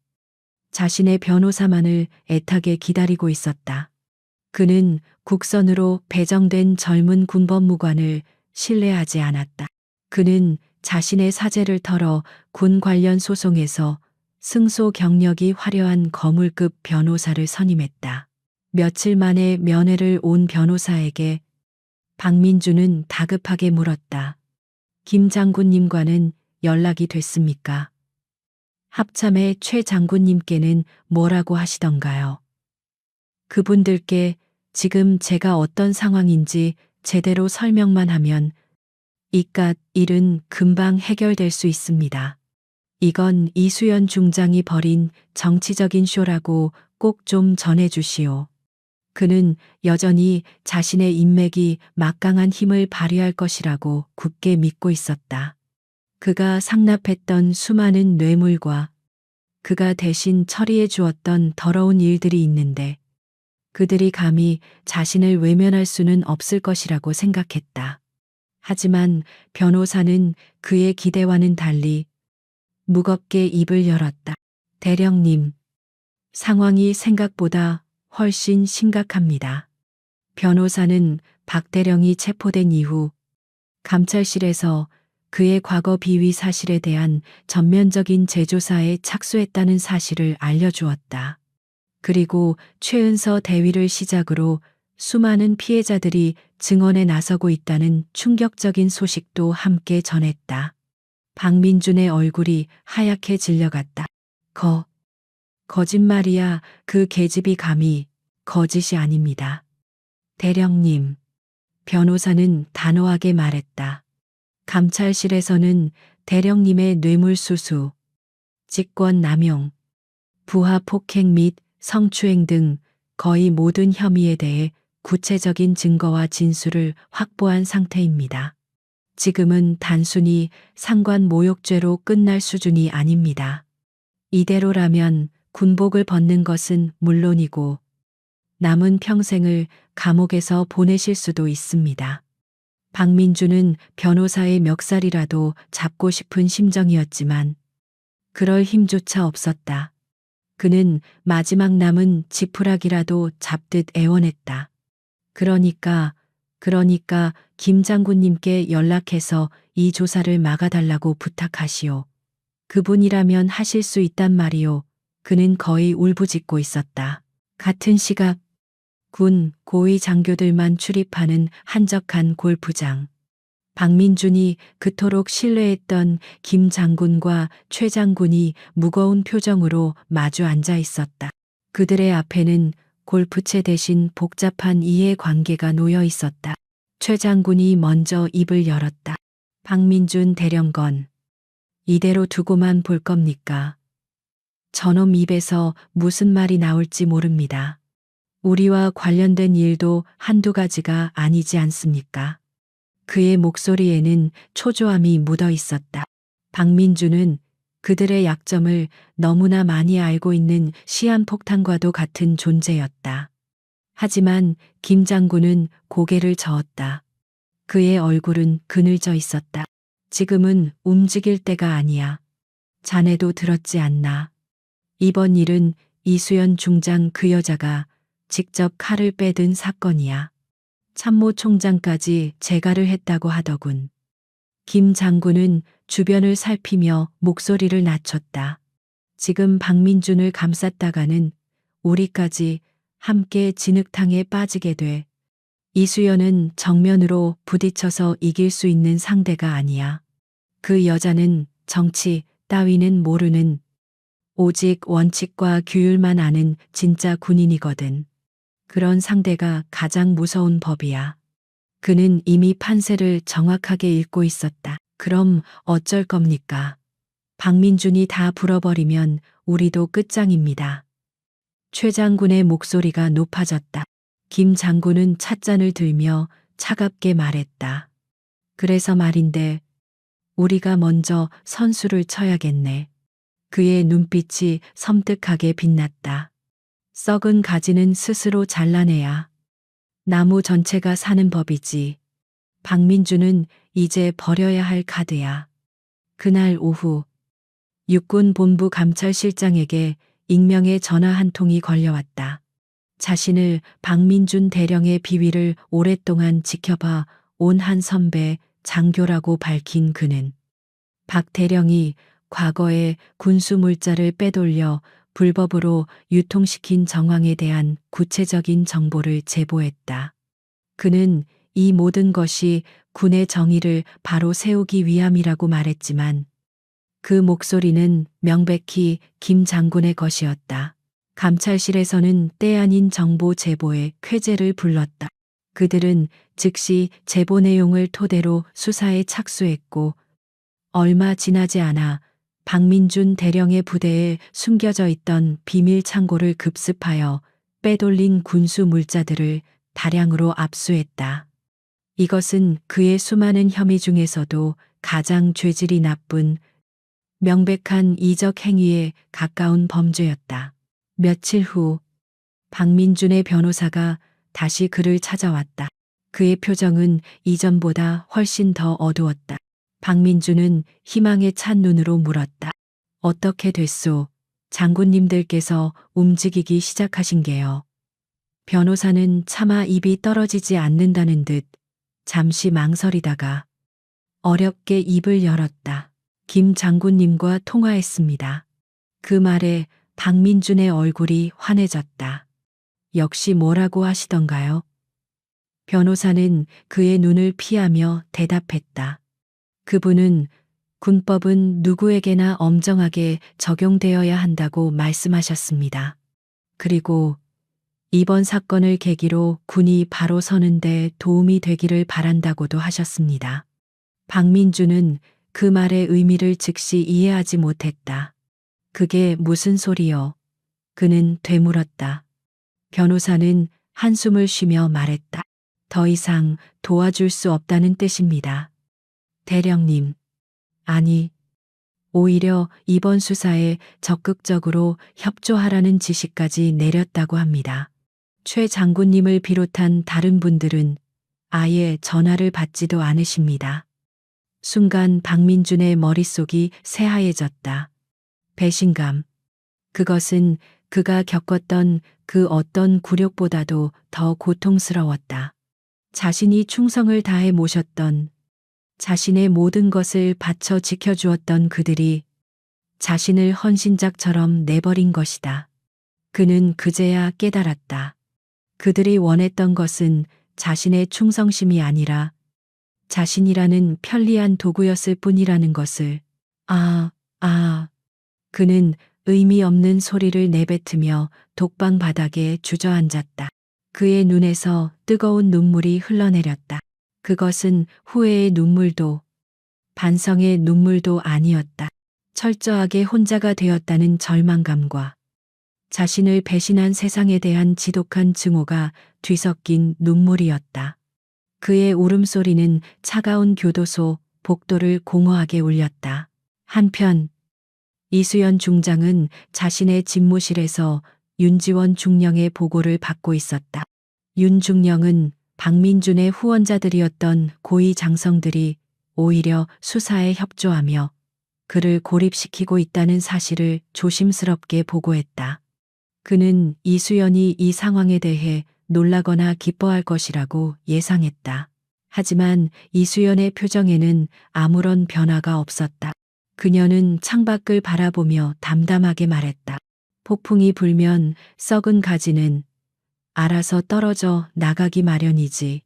자신의 변호사만을 애타게 기다리고 있었다. 그는 국선으로 배정된 젊은 군법무관을 신뢰하지 않았다. 그는 자신의 사재를 털어 군 관련 소송에서 승소 경력이 화려한 거물급 변호사를 선임했다. 며칠 만에 면회를 온 변호사에게 박민주는 다급하게 물었다. 김 장군님과는 연락이 됐습니까? 합참의 최 장군님께는 뭐라고 하시던가요? 그분들께 지금 제가 어떤 상황인지 제대로 설명만 하면 이깟 일은 금방 해결될 수 있습니다. 이건 이수연 중장이 벌인 정치적인 쇼라고 꼭 좀 전해주시오. 그는 여전히 자신의 인맥이 막강한 힘을 발휘할 것이라고 굳게 믿고 있었다. 그가 상납했던 수많은 뇌물과 그가 대신 처리해 주었던 더러운 일들이 있는데 그들이 감히 자신을 외면할 수는 없을 것이라고 생각했다. 하지만 변호사는 그의 기대와는 달리 무겁게 입을 열었다. 대령님, 상황이 생각보다 훨씬 심각합니다. 변호사는 박 대령이 체포된 이후 감찰실에서 그의 과거 비위 사실에 대한 전면적인 재조사에 착수했다는 사실을 알려주었다. 그리고 최은서 대위를 시작으로 수많은 피해자들이 증언에 나서고 있다는 충격적인 소식도 함께 전했다. 박민준의 얼굴이 하얗게 질려갔다. 거짓말이야. 그 계집이 감히 거짓이 아닙니다. 대령님, 변호사는 단호하게 말했다. 감찰실에서는 대령님의 뇌물수수, 직권남용, 부하 폭행 및 성추행 등 거의 모든 혐의에 대해 구체적인 증거와 진술을 확보한 상태입니다. 지금은 단순히 상관 모욕죄로 끝날 수준이 아닙니다. 이대로라면 군복을 벗는 것은 물론이고 남은 평생을 감옥에서 보내실 수도 있습니다. 박민주는 변호사의 멱살이라도 잡고 싶은 심정이었지만 그럴 힘조차 없었다. 그는 마지막 남은 지푸라기라도 잡듯 애원했다. 그러니까 김 장군님께 연락해서 이 조사를 막아달라고 부탁하시오. 그분이라면 하실 수 있단 말이오. 그는 거의 울부짖고 있었다. 같은 시각 군 고위 장교들만 출입하는 한적한 골프장. 박민준이 그토록 신뢰했던 김 장군과 최 장군이 무거운 표정으로 마주 앉아 있었다. 그들의 앞에는 골프채 대신 복잡한 이해관계가 놓여 있었다. 최 장군이 먼저 입을 열었다. 박민준 대령건, 이대로 두고만 볼 겁니까? 저놈 입에서 무슨 말이 나올지 모릅니다. 우리와 관련된 일도 한두 가지가 아니지 않습니까? 그의 목소리에는 초조함이 묻어 있었다. 박민주는 그들의 약점을 너무나 많이 알고 있는 시한폭탄과도 같은 존재였다. 하지만 김 장군은 고개를 저었다. 그의 얼굴은 그늘져 있었다. 지금은 움직일 때가 아니야. 자네도 들었지 않나? 이번 일은 이수연 중장 그 여자가 직접 칼을 빼든 사건이야. 참모총장까지 재가를 했다고 하더군. 김 장군은 주변을 살피며 목소리를 낮췄다. 지금 박민준을 감쌌다가는 우리까지 함께 진흙탕에 빠지게 돼. 이수연은 정면으로 부딪혀서 이길 수 있는 상대가 아니야. 그 여자는 정치 따위는 모르는 오직 원칙과 규율만 아는 진짜 군인이거든. 그런 상대가 가장 무서운 법이야. 그는 이미 판세를 정확하게 읽고 있었다. 그럼 어쩔 겁니까? 박민준이 다 불어버리면 우리도 끝장입니다. 최 장군의 목소리가 높아졌다. 김 장군은 찻잔을 들며 차갑게 말했다. 그래서 말인데 우리가 먼저 선수를 쳐야겠네. 그의 눈빛이 섬뜩하게 빛났다. 썩은 가지는 스스로 잘라내야 나무 전체가 사는 법이지. 박민주는 이제 버려야 할 카드야. 그날 오후 육군본부 감찰실장에게 익명의 전화 한 통이 걸려왔다. 자신을 박민준 대령의 비위를 오랫동안 지켜봐 온 한 선배 장교라고 밝힌 그는 박 대령이 과거의 군수 물자를 빼돌려 불법으로 유통시킨 정황에 대한 구체적인 정보를 제보했다. 그는 이 모든 것이 군의 정의를 바로 세우기 위함이라고 말했지만 그 목소리는 명백히 김 장군의 것이었다. 감찰실에서는 때 아닌 정보 제보에 쾌재를 불렀다. 그들은 즉시 제보 내용을 토대로 수사에 착수했고 얼마 지나지 않아 박민준 대령의 부대에 숨겨져 있던 비밀 창고를 급습하여 빼돌린 군수 물자들을 다량으로 압수했다. 이것은 그의 수많은 혐의 중에서도 가장 죄질이 나쁜 명백한 이적 행위에 가까운 범죄였다. 며칠 후 박민준의 변호사가 다시 그를 찾아왔다. 그의 표정은 이전보다 훨씬 더 어두웠다. 박민준은 희망에 찬 눈으로 물었다. 어떻게 됐소? 장군님들께서 움직이기 시작하신 게요. 변호사는 차마 입이 떨어지지 않는다는 듯 잠시 망설이다가 어렵게 입을 열었다. 김 장군님과 통화했습니다. 그 말에 박민준의 얼굴이 환해졌다. 역시 뭐라고 하시던가요? 변호사는 그의 눈을 피하며 대답했다. 그분은 군법은 누구에게나 엄정하게 적용되어야 한다고 말씀하셨습니다. 그리고 이번 사건을 계기로 군이 바로 서는데 도움이 되기를 바란다고도 하셨습니다. 박민주는 그 말의 의미를 즉시 이해하지 못했다. 그게 무슨 소리요? 그는 되물었다. 변호사는 한숨을 쉬며 말했다. 더 이상 도와줄 수 없다는 뜻입니다. 대령님. 아니, 오히려 이번 수사에 적극적으로 협조하라는 지시까지 내렸다고 합니다. 최 장군님을 비롯한 다른 분들은 아예 전화를 받지도 않으십니다. 순간 박민준의 머릿속이 새하얘졌다. 배신감. 그것은 그가 겪었던 그 어떤 굴욕보다도 더 고통스러웠다. 자신이 충성을 다해 모셨던, 자신의 모든 것을 바쳐 지켜주었던 그들이 자신을 헌신작처럼 내버린 것이다. 그는 그제야 깨달았다. 그들이 원했던 것은 자신의 충성심이 아니라 자신이라는 편리한 도구였을 뿐이라는 것을. 그는 의미 없는 소리를 내뱉으며 독방 바닥에 주저앉았다. 그의 눈에서 뜨거운 눈물이 흘러내렸다. 그것은 후회의 눈물도 반성의 눈물도 아니었다. 철저하게 혼자가 되었다는 절망감과 자신을 배신한 세상에 대한 지독한 증오가 뒤섞인 눈물이었다. 그의 울음소리는 차가운 교도소 복도를 공허하게 울렸다. 한편 이수연 중장은 자신의 집무실에서 윤지원 중령의 보고를 받고 있었다. 윤 중령은 박민준의 후원자들이었던 고위 장성들이 오히려 수사에 협조하며 그를 고립시키고 있다는 사실을 조심스럽게 보고했다. 그는 이수연이 이 상황에 대해 놀라거나 기뻐할 것이라고 예상했다. 하지만 이수연의 표정에는 아무런 변화가 없었다. 그녀는 창밖을 바라보며 담담하게 말했다. 폭풍이 불면 썩은 가지는 알아서 떨어져 나가기 마련이지.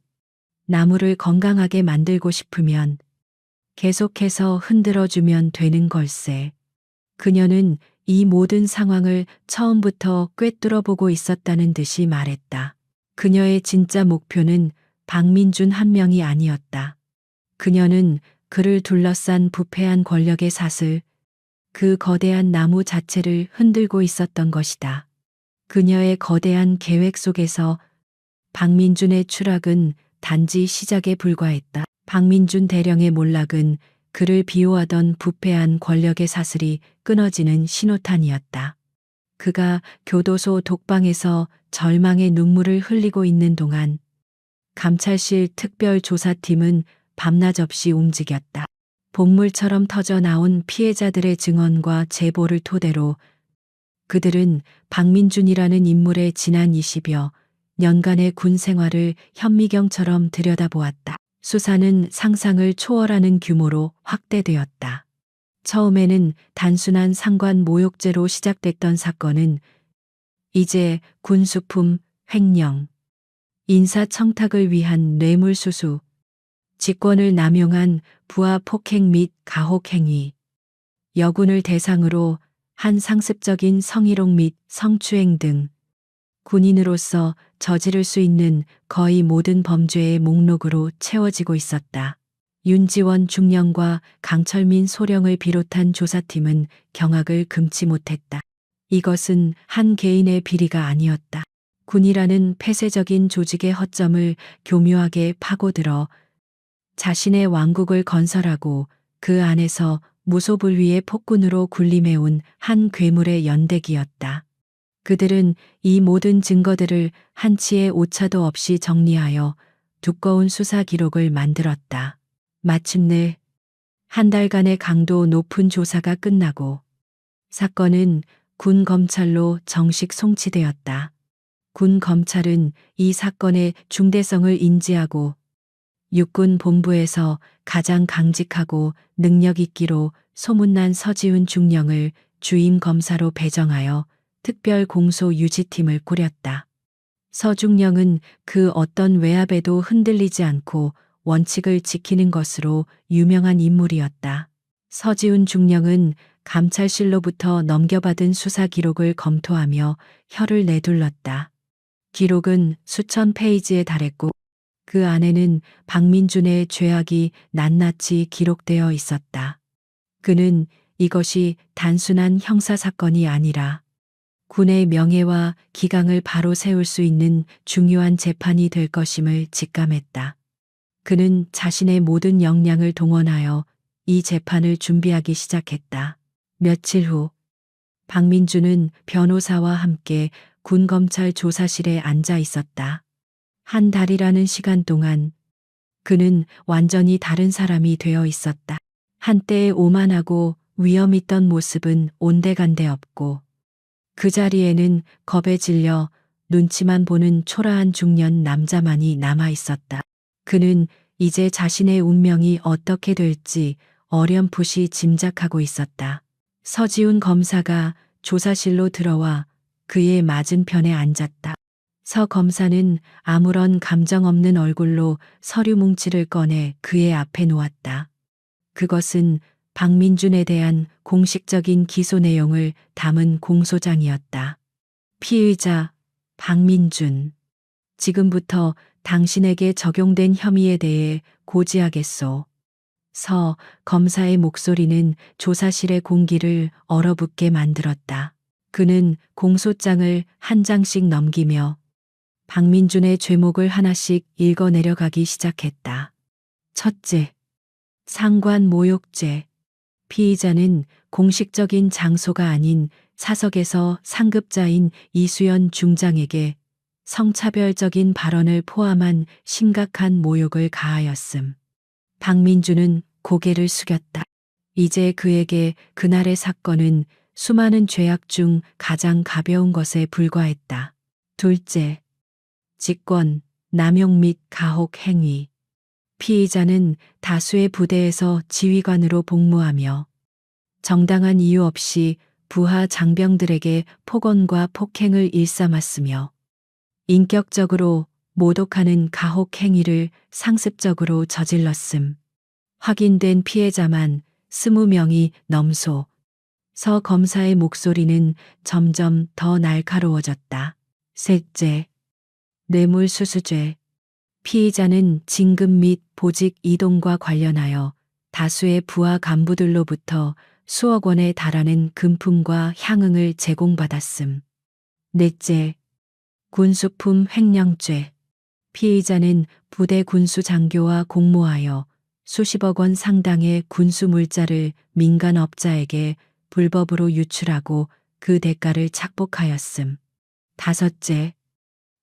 나무를 건강하게 만들고 싶으면 계속해서 흔들어주면 되는 걸세. 그녀는 이 모든 상황을 처음부터 꿰뚫어보고 있었다는 듯이 말했다. 그녀의 진짜 목표는 박민준 한 명이 아니었다. 그녀는 그를 둘러싼 부패한 권력의 사슬, 그 거대한 나무 자체를 흔들고 있었던 것이다. 그녀의 거대한 계획 속에서 박민준의 추락은 단지 시작에 불과했다. 박민준 대령의 몰락은 그를 비호하던 부패한 권력의 사슬이 끊어지는 신호탄이었다. 그가 교도소 독방에서 절망의 눈물을 흘리고 있는 동안 감찰실 특별조사팀은 밤낮 없이 움직였다. 복물처럼 터져 나온 피해자들의 증언과 제보를 토대로 그들은 박민준이라는 인물의 지난 20여 년간의 군 생활을 현미경처럼 들여다보았다. 수사는 상상을 초월하는 규모로 확대되었다. 처음에는 단순한 상관 모욕죄로 시작됐던 사건은 이제 군수품 횡령, 인사청탁을 위한 뇌물수수, 직권을 남용한 부하 폭행 및 가혹행위, 여군을 대상으로 한 상습적인 성희롱 및 성추행 등 군인으로서 저지를 수 있는 거의 모든 범죄의 목록으로 채워지고 있었다. 윤지원 중령과 강철민 소령을 비롯한 조사팀은 경악을 금치 못했다. 이것은 한 개인의 비리가 아니었다. 군이라는 폐쇄적인 조직의 허점을 교묘하게 파고들어 자신의 왕국을 건설하고 그 안에서 무소불위의 폭군으로 군림해온 한 괴물의 연대기였다. 그들은 이 모든 증거들을 한치의 오차도 없이 정리하여 두꺼운 수사 기록을 만들었다. 마침내 한 달간의 강도 높은 조사가 끝나고 사건은 군 검찰로 정식 송치되었다. 군 검찰은 이 사건의 중대성을 인지하고 육군 본부에서 가장 강직하고 능력 있기로 소문난 서지훈 중령을 주임 검사로 배정하여 특별 공소 유지팀을 꾸렸다. 서 중령은 그 어떤 외압에도 흔들리지 않고 원칙을 지키는 것으로 유명한 인물이었다. 서지훈 중령은 감찰실로부터 넘겨받은 수사 기록을 검토하며 혀를 내둘렀다. 기록은 수천 페이지에 달했고 그 안에는 박민준의 죄악이 낱낱이 기록되어 있었다. 그는 이것이 단순한 형사사건이 아니라 군의 명예와 기강을 바로 세울 수 있는 중요한 재판이 될 것임을 직감했다. 그는 자신의 모든 역량을 동원하여 이 재판을 준비하기 시작했다. 며칠 후 박민준은 변호사와 함께 군검찰 조사실에 앉아 있었다. 한 달이라는 시간 동안 그는 완전히 다른 사람이 되어 있었다. 한때의 오만하고 위험 있던 모습은 온데간데 없고 그 자리에는 겁에 질려 눈치만 보는 초라한 중년 남자만이 남아 있었다. 그는 이제 자신의 운명이 어떻게 될지 어렴풋이 짐작하고 있었다. 서지훈 검사가 조사실로 들어와 그의 맞은편에 앉았다. 서 검사는 아무런 감정 없는 얼굴로 서류 뭉치를 꺼내 그의 앞에 놓았다. 그것은 박민준에 대한 공식적인 기소 내용을 담은 공소장이었다. 피의자 박민준, 지금부터 당신에게 적용된 혐의에 대해 고지하겠소. 서 검사의 목소리는 조사실의 공기를 얼어붙게 만들었다. 그는 공소장을 한 장씩 넘기며 박민준의 죄목을 하나씩 읽어 내려가기 시작했다. 첫째, 상관 모욕죄. 피의자는 공식적인 장소가 아닌 사석에서 상급자인 이수연 중장에게 성차별적인 발언을 포함한 심각한 모욕을 가하였음. 박민준은 고개를 숙였다. 이제 그에게 그날의 사건은 수많은 죄악 중 가장 가벼운 것에 불과했다. 둘째, 직권, 남용 및 가혹 행위. 피의자는 다수의 부대에서 지휘관으로 복무하며 정당한 이유 없이 부하 장병들에게 폭언과 폭행을 일삼았으며 인격적으로 모독하는 가혹 행위를 상습적으로 저질렀음. 확인된 피해자만 20명이 넘소. 서 검사의 목소리는 점점 더 날카로워졌다. 셋째, 뇌물수수죄. 피의자는 진급 및 보직 이동과 관련하여 다수의 부하 간부들로부터 수억 원에 달하는 금품과 향응을 제공받았음. 넷째, 군수품 횡령죄. 피의자는 부대 군수 장교와 공모하여 수십억 원 상당의 군수 물자를 민간업자에게 불법으로 유출하고 그 대가를 착복하였음. 다섯째,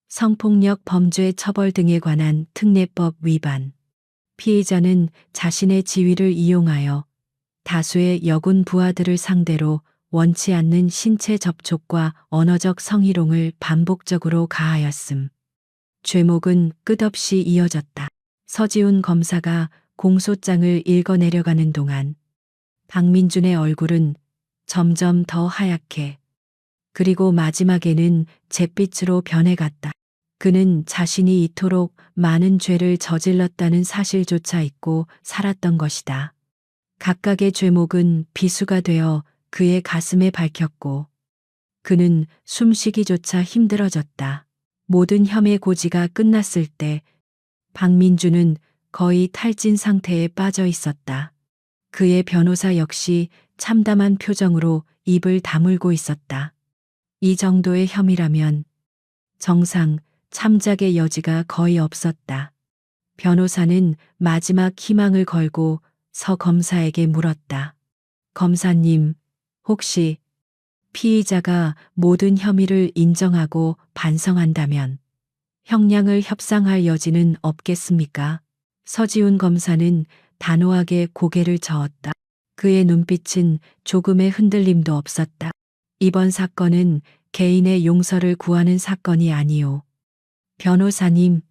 성폭력 범죄 처벌 등에 관한 특례법 위반. 피의자는 자신의 지위를 이용하여 다수의 여군 부하들을 상대로 원치 않는 신체 접촉과 언어적 성희롱을 반복적으로 가하였음. 죄목은 끝없이 이어졌다. 서지훈 검사가 공소장을 읽어 내려가는 동안 박민준의 얼굴은 점점 더 하얗게, 그리고 마지막에는 잿빛으로 변해갔다. 그는 자신이 이토록 많은 죄를 저질렀다는 사실조차 잊고 살았던 것이다. 각각의 죄목은 비수가 되어 그의 가슴에 박혔고 그는 숨쉬기조차 힘들어졌다. 모든 혐의 고지가 끝났을 때 박민주는 거의 탈진 상태에 빠져 있었다. 그의 변호사 역시 참담한 표정으로 입을 다물고 있었다. 이 정도의 혐의라면 정상, 참작의 여지가 거의 없었다. 변호사는 마지막 희망을 걸고 서 검사에게 물었다. 검사님, 혹시 피의자가 모든 혐의를 인정하고 반성한다면 형량을 협상할 여지는 없겠습니까? 서지훈 검사는 단호하게 고개를 저었다. 그의 눈빛은 조금의 흔들림도 없었다. 이번 사건은 개인의 용서를 구하는 사건이 아니오. 변호사님,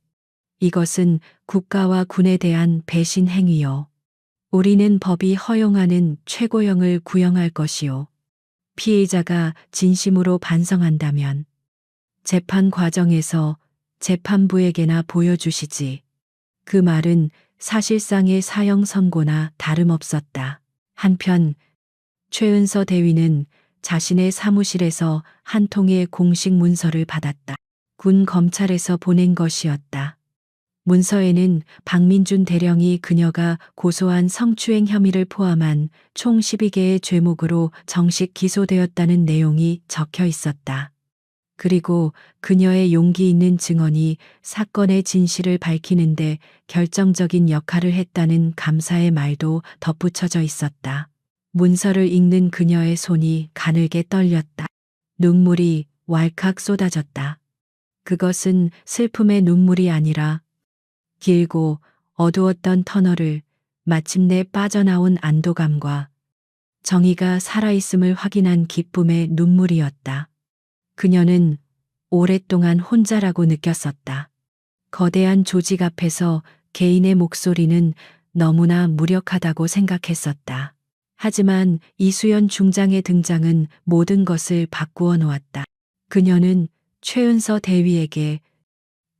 이것은 국가와 군에 대한 배신 행위요. 우리는 법이 허용하는 최고형을 구형할 것이요. 피해자가 진심으로 반성한다면 재판 과정에서 재판부에게나 보여주시지. 그 말은 사실상의 사형 선고나 다름없었다. 한편 최은서 대위는 자신의 사무실에서 한 통의 공식 문서를 받았다. 군 검찰에서 보낸 것이었다. 문서에는 박민준 대령이 그녀가 고소한 성추행 혐의를 포함한 총 12개의 죄목으로 정식 기소되었다는 내용이 적혀 있었다. 그리고 그녀의 용기 있는 증언이 사건의 진실을 밝히는데 결정적인 역할을 했다는 감사의 말도 덧붙여져 있었다. 문서를 읽는 그녀의 손이 가늘게 떨렸다. 눈물이 왈칵 쏟아졌다. 그것은 슬픔의 눈물이 아니라 길고 어두웠던 터널을 마침내 빠져나온 안도감과 정의가 살아있음을 확인한 기쁨의 눈물이었다. 그녀는 오랫동안 혼자라고 느꼈었다. 거대한 조직 앞에서 개인의 목소리는 너무나 무력하다고 생각했었다. 하지만 이수연 중장의 등장은 모든 것을 바꾸어 놓았다. 그녀는 최은서 대위에게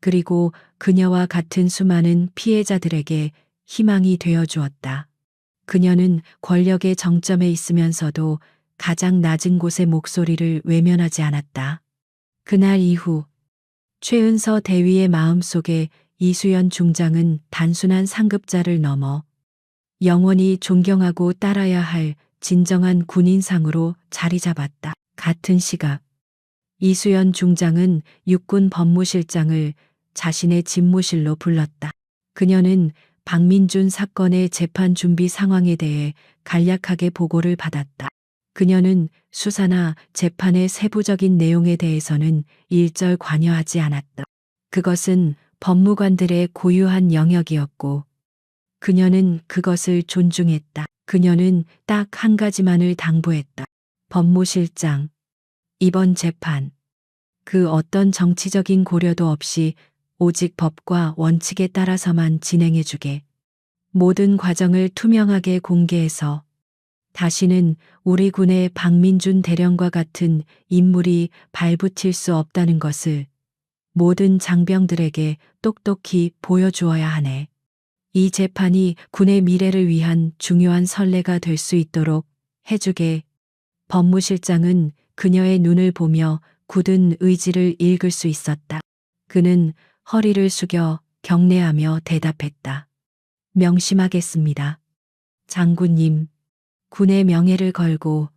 그리고 그녀와 같은 수많은 피해자들에게 희망이 되어 주었다. 그녀는 권력의 정점에 있으면서도 가장 낮은 곳의 목소리를 외면하지 않았다. 그날 이후 최은서 대위의 마음속에 이수연 중장은 단순한 상급자를 넘어 영원히 존경하고 따라야 할 진정한 군인상으로 자리 잡았다. 같은 시각 이수연 중장은 육군 법무실장을 자신의 집무실로 불렀다. 그녀는 박민준 사건의 재판 준비 상황에 대해 간략하게 보고를 받았다. 그녀는 수사나 재판의 세부적인 내용에 대해서는 일절 관여하지 않았다. 그것은 법무관들의 고유한 영역이었고 그녀는 그것을 존중했다. 그녀는 딱 한 가지만을 당부했다. 법무실장, 이번 재판, 그 어떤 정치적인 고려도 없이 오직 법과 원칙에 따라서만 진행해주게. 모든 과정을 투명하게 공개해서 다시는 우리 군의 박민준 대령과 같은 인물이 발붙일 수 없다는 것을 모든 장병들에게 똑똑히 보여주어야 하네. 이 재판이 군의 미래를 위한 중요한 선례가 될 수 있도록 해주게. 법무실장은 그녀의 눈을 보며 굳은 의지를 읽을 수 있었다. 그는 허리를 숙여 경례하며 대답했다. 명심하겠습니다. 장군님, 군의 명예를 걸고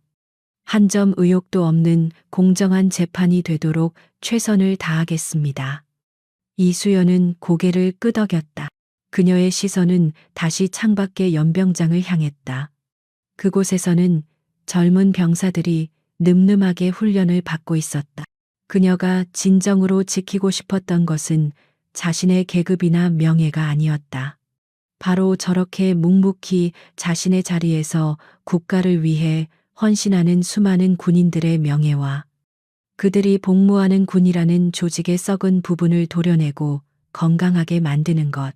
한 점 의혹도 없는 공정한 재판이 되도록 최선을 다하겠습니다. 이수연은 고개를 끄덕였다. 그녀의 시선은 다시 창밖의 연병장을 향했다. 그곳에서는 젊은 병사들이 늠름하게 훈련을 받고 있었다. 그녀가 진정으로 지키고 싶었던 것은 자신의 계급이나 명예가 아니었다. 바로 저렇게 묵묵히 자신의 자리에서 국가를 위해 헌신하는 수많은 군인들의 명예와 그들이 복무하는 군이라는 조직의 썩은 부분을 도려내고 건강하게 만드는 것.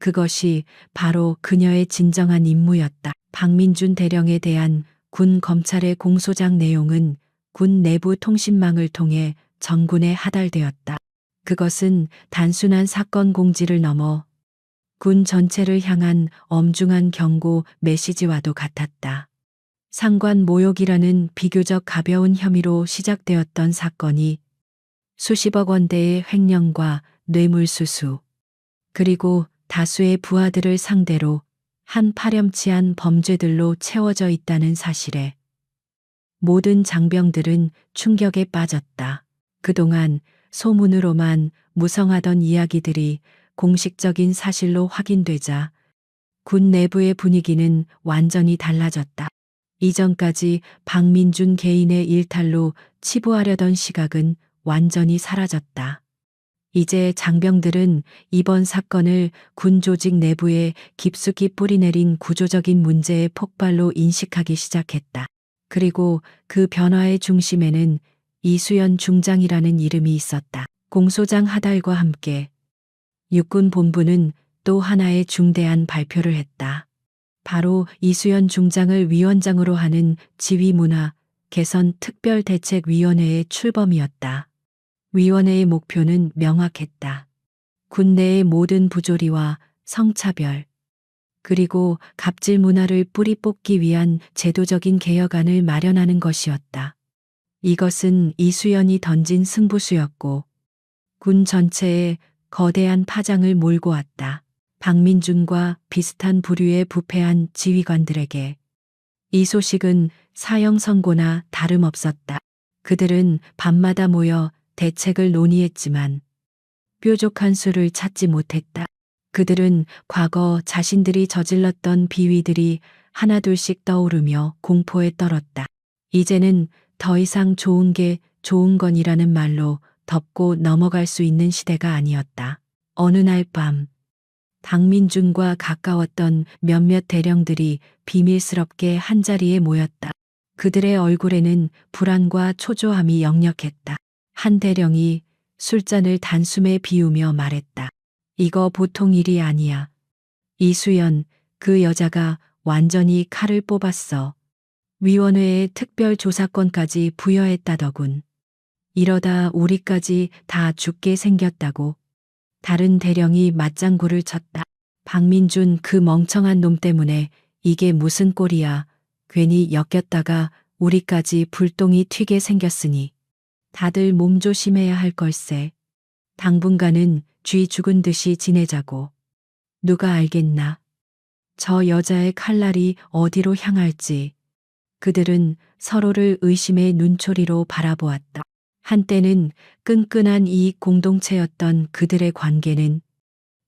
그것이 바로 그녀의 진정한 임무였다. 박민준 대령에 대한 군 검찰의 공소장 내용은 군 내부 통신망을 통해 전군에 하달되었다. 그것은 단순한 사건 공지를 넘어 군 전체를 향한 엄중한 경고 메시지와도 같았다. 상관 모욕이라는 비교적 가벼운 혐의로 시작되었던 사건이 수십억 원대의 횡령과 뇌물수수, 그리고 다수의 부하들을 상대로 한 파렴치한 범죄들로 채워져 있다는 사실에 모든 장병들은 충격에 빠졌다. 그동안 소문으로만 무성하던 이야기들이 공식적인 사실로 확인되자 군 내부의 분위기는 완전히 달라졌다. 이전까지 박민준 개인의 일탈로 치부하려던 시각은 완전히 사라졌다. 이제 장병들은 이번 사건을 군 조직 내부에 깊숙이 뿌리내린 구조적인 문제의 폭발로 인식하기 시작했다. 그리고 그 변화의 중심에는 이수연 중장이라는 이름이 있었다. 공소장 하달과 함께 육군 본부는 또 하나의 중대한 발표를 했다. 바로 이수연 중장을 위원장으로 하는 지휘문화 개선 특별대책위원회의 출범이었다. 위원회의 목표는 명확했다. 군 내의 모든 부조리와 성차별, 그리고 갑질 문화를 뿌리 뽑기 위한 제도적인 개혁안을 마련하는 것이었다. 이것은 이수연이 던진 승부수였고 군 전체에 거대한 파장을 몰고 왔다. 박민준과 비슷한 부류의 부패한 지휘관들에게 이 소식은 사형 선고나 다름없었다. 그들은 밤마다 모여 대책을 논의했지만 뾰족한 수를 찾지 못했다. 그들은 과거 자신들이 저질렀던 비위들이 하나둘씩 떠오르며 공포에 떨었다. 이제는 더 이상 좋은 게 좋은 건이라는 말로 덮고 넘어갈 수 있는 시대가 아니었다. 어느 날 밤, 박민준과 가까웠던 몇몇 대령들이 비밀스럽게 한자리에 모였다. 그들의 얼굴에는 불안과 초조함이 역력했다. 한 대령이 술잔을 단숨에 비우며 말했다. 이거 보통 일이 아니야. 이수연, 그 여자가 완전히 칼을 뽑았어. 위원회에 특별조사권까지 부여했다더군. 이러다 우리까지 다 죽게 생겼다고. 다른 대령이 맞장구를 쳤다. 박민준, 그 멍청한 놈 때문에 이게 무슨 꼴이야. 괜히 엮였다가 우리까지 불똥이 튀게 생겼으니 다들 몸조심해야 할 걸세. 당분간은 쥐 죽은 듯이 지내자고. 누가 알겠나. 저 여자의 칼날이 어디로 향할지. 그들은 서로를 의심의 눈초리로 바라보았다. 한때는 끈끈한 이익 공동체였던 그들의 관계는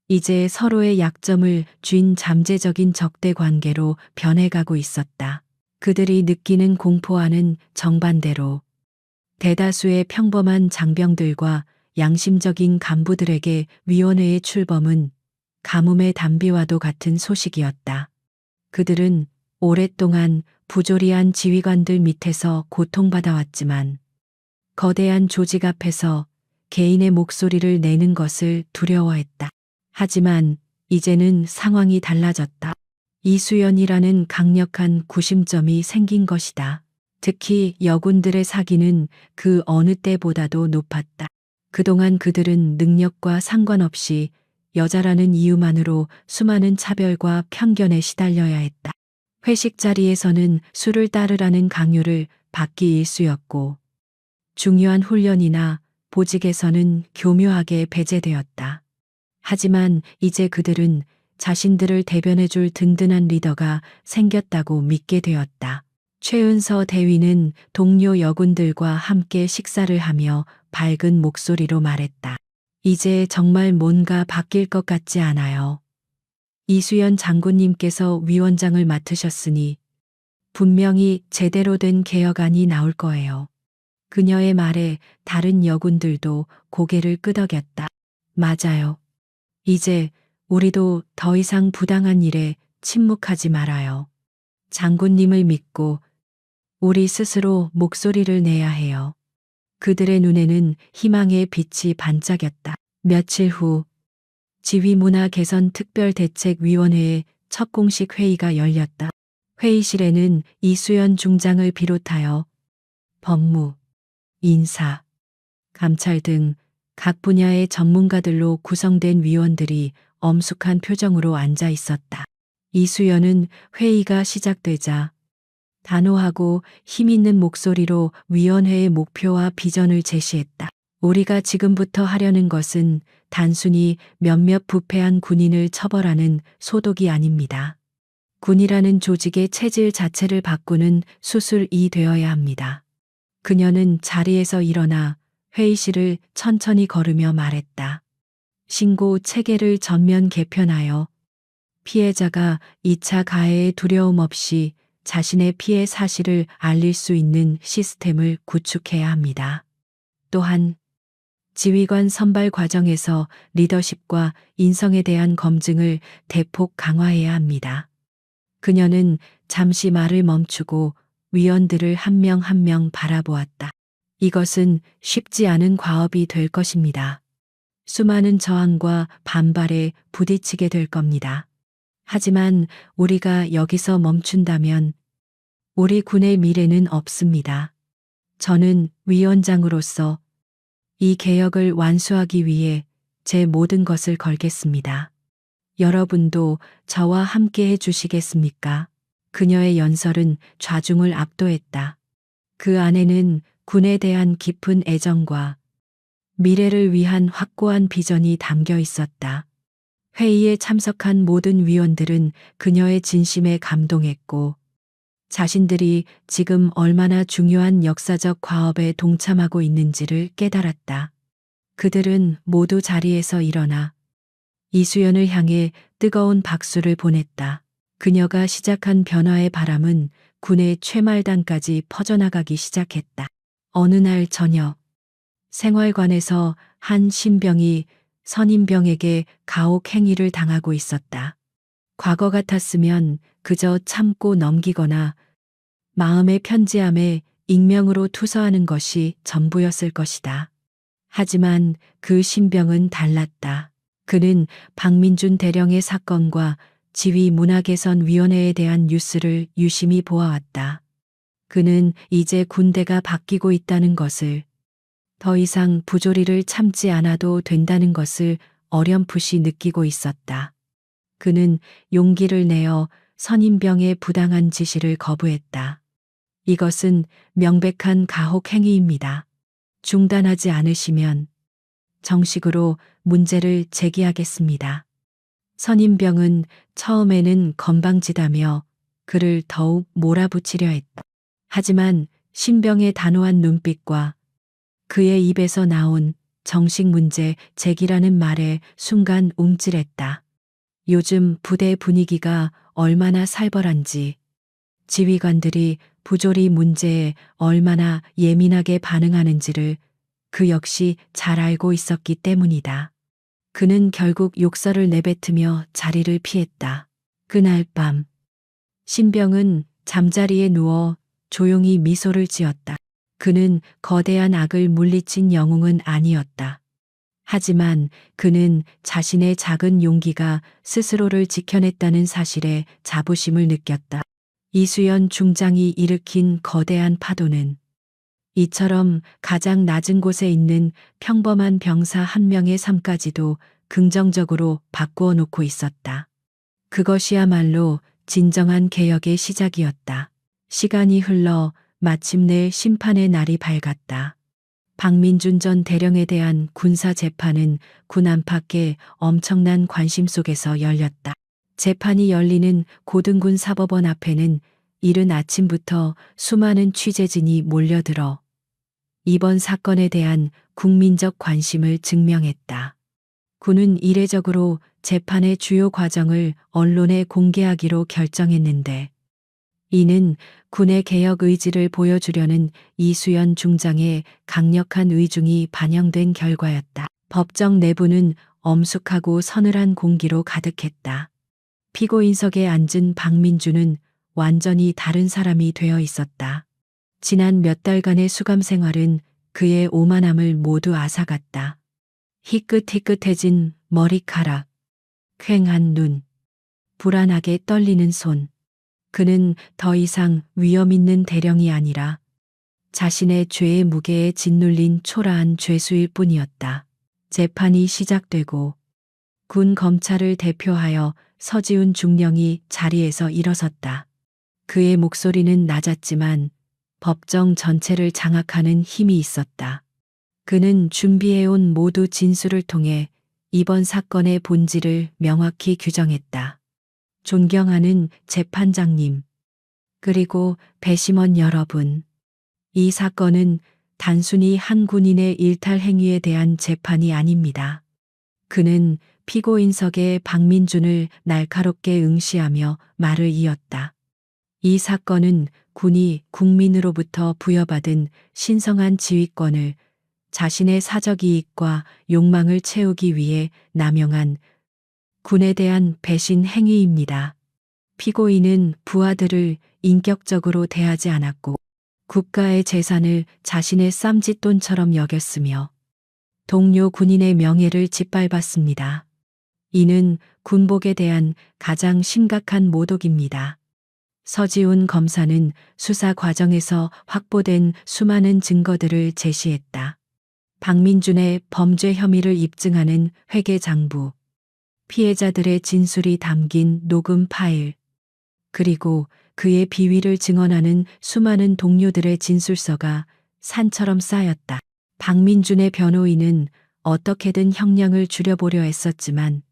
이제 서로의 약점을 쥔 잠재적인 적대 관계로 변해가고 있었다. 그들이 느끼는 공포와는 정반대로 대다수의 평범한 장병들과 양심적인 간부들에게 위원회의 출범은 가뭄의 단비와도 같은 소식이었다. 그들은 오랫동안 부조리한 지휘관들 밑에서 고통받아왔지만 거대한 조직 앞에서 개인의 목소리를 내는 것을 두려워했다. 하지만 이제는 상황이 달라졌다. 이수연이라는 강력한 구심점이 생긴 것이다. 특히 여군들의 사기는 그 어느 때보다도 높았다. 그동안 그들은 능력과 상관없이 여자라는 이유만으로 수많은 차별과 편견에 시달려야 했다. 회식 자리에서는 술을 따르라는 강요를 받기 일쑤였고 중요한 훈련이나 보직에서는 교묘하게 배제되었다. 하지만 이제 그들은 자신들을 대변해줄 든든한 리더가 생겼다고 믿게 되었다. 최은서 대위는 동료 여군들과 함께 식사를 하며 밝은 목소리로 말했다. 이제 정말 뭔가 바뀔 것 같지 않아요. 이수연 장군님께서 위원장을 맡으셨으니 분명히 제대로 된 개혁안이 나올 거예요. 그녀의 말에 다른 여군들도 고개를 끄덕였다. 맞아요. 이제 우리도 더 이상 부당한 일에 침묵하지 말아요. 장군님을 믿고 우리 스스로 목소리를 내야 해요. 그들의 눈에는 희망의 빛이 반짝였다. 며칠 후 지휘문화 개선 특별대책위원회의 첫 공식 회의가 열렸다. 회의실에는 이수연 중장을 비롯하여 법무, 인사, 감찰 등 각 분야의 전문가들로 구성된 위원들이 엄숙한 표정으로 앉아 있었다. 이수연은 회의가 시작되자 단호하고 힘있는 목소리로 위원회의 목표와 비전을 제시했다. 우리가 지금부터 하려는 것은 단순히 몇몇 부패한 군인을 처벌하는 소독이 아닙니다. 군이라는 조직의 체질 자체를 바꾸는 수술이 되어야 합니다. 그녀는 자리에서 일어나 회의실을 천천히 걸으며 말했다. 신고 체계를 전면 개편하여 피해자가 2차 가해의 두려움 없이 자신의 피해 사실을 알릴 수 있는 시스템을 구축해야 합니다. 또한 지휘관 선발 과정에서 리더십과 인성에 대한 검증을 대폭 강화해야 합니다. 그녀는 잠시 말을 멈추고 위원들을 한 명 한 명 바라보았다. 이것은 쉽지 않은 과업이 될 것입니다. 수많은 저항과 반발에 부딪히게 될 겁니다. 하지만 우리가 여기서 멈춘다면 우리 군의 미래는 없습니다. 저는 위원장으로서 이 개혁을 완수하기 위해 제 모든 것을 걸겠습니다. 여러분도 저와 함께 해 주시겠습니까? 그녀의 연설은 좌중을 압도했다. 그 안에는 군에 대한 깊은 애정과 미래를 위한 확고한 비전이 담겨 있었다. 회의에 참석한 모든 위원들은 그녀의 진심에 감동했고 자신들이 지금 얼마나 중요한 역사적 과업에 동참하고 있는지를 깨달았다. 그들은 모두 자리에서 일어나 이수연을 향해 뜨거운 박수를 보냈다. 그녀가 시작한 변화의 바람은 군의 최말단까지 퍼져나가기 시작했다. 어느 날 저녁, 생활관에서 한 신병이 선임병에게 가혹 행위를 당하고 있었다. 과거 같았으면 그저 참고 넘기거나 마음의 편지함에 익명으로 투서하는 것이 전부였을 것이다. 하지만 그 신병은 달랐다. 그는 박민준 대령의 사건과 지휘 문화개선위원회에 대한 뉴스를 유심히 보아왔다. 그는 이제 군대가 바뀌고 있다는 것을, 더 이상 부조리를 참지 않아도 된다는 것을 어렴풋이 느끼고 있었다. 그는 용기를 내어 선임병의 부당한 지시를 거부했다. 이것은 명백한 가혹 행위입니다. 중단하지 않으시면 정식으로 문제를 제기하겠습니다. 선임병은 처음에는 건방지다며 그를 더욱 몰아붙이려 했다. 하지만 신병의 단호한 눈빛과 그의 입에서 나온 정식 문제 제기라는 말에 순간 움찔했다. 요즘 부대 분위기가 얼마나 살벌한지, 지휘관들이 부조리 문제에 얼마나 예민하게 반응하는지를 그 역시 잘 알고 있었기 때문이다. 그는 결국 욕설을 내뱉으며 자리를 피했다. 그날 밤, 신병은 잠자리에 누워 조용히 미소를 지었다. 그는 거대한 악을 물리친 영웅은 아니었다. 하지만 그는 자신의 작은 용기가 스스로를 지켜냈다는 사실에 자부심을 느꼈다. 이수연 중장이 일으킨 거대한 파도는 이처럼 가장 낮은 곳에 있는 평범한 병사 한 명의 삶까지도 긍정적으로 바꾸어 놓고 있었다. 그것이야말로 진정한 개혁의 시작이었다. 시간이 흘러 마침내 심판의 날이 밝았다. 박민준 전 대령에 대한 군사 재판은 군 안팎의 엄청난 관심 속에서 열렸다. 재판이 열리는 고등군 사법원 앞에는 이른 아침부터 수많은 취재진이 몰려들어 이번 사건에 대한 국민적 관심을 증명했다. 군은 이례적으로 재판의 주요 과정을 언론에 공개하기로 결정했는데 이는 군의 개혁 의지를 보여주려는 이수연 중장의 강력한 의중이 반영된 결과였다. 법정 내부는 엄숙하고 서늘한 공기로 가득했다. 피고인석에 앉은 박민준은 완전히 다른 사람이 되어 있었다. 지난 몇 달간의 수감 생활은 그의 오만함을 모두 앗아갔다. 희끗희끗해진 머리카락, 퀭한 눈, 불안하게 떨리는 손. 그는 더 이상 위험 있는 대령이 아니라 자신의 죄의 무게에 짓눌린 초라한 죄수일 뿐이었다. 재판이 시작되고 군 검찰을 대표하여 서지훈 중령이 자리에서 일어섰다. 그의 목소리는 낮았지만 법정 전체를 장악하는 힘이 있었다. 그는 준비해온 모두 진술을 통해 이번 사건의 본질을 명확히 규정했다. 존경하는 재판장님, 그리고 배심원 여러분. 이 사건은 단순히 한 군인의 일탈 행위에 대한 재판이 아닙니다. 그는 피고인석의 박민준을 날카롭게 응시하며 말을 이었다. 이 사건은 군이 국민으로부터 부여받은 신성한 지휘권을 자신의 사적 이익과 욕망을 채우기 위해 남용한 군에 대한 배신 행위입니다. 피고인은 부하들을 인격적으로 대하지 않았고 국가의 재산을 자신의 쌈짓돈처럼 여겼으며 동료 군인의 명예를 짓밟았습니다. 이는 군복에 대한 가장 심각한 모독입니다. 서지훈 검사는 수사 과정에서 확보된 수많은 증거들을 제시했다. 박민준의 범죄 혐의를 입증하는 회계장부, 피해자들의 진술이 담긴 녹음 파일, 그리고 그의 비위를 증언하는 수많은 동료들의 진술서가 산처럼 쌓였다. 박민준의 변호인은 어떻게든 형량을 줄여보려 했었지만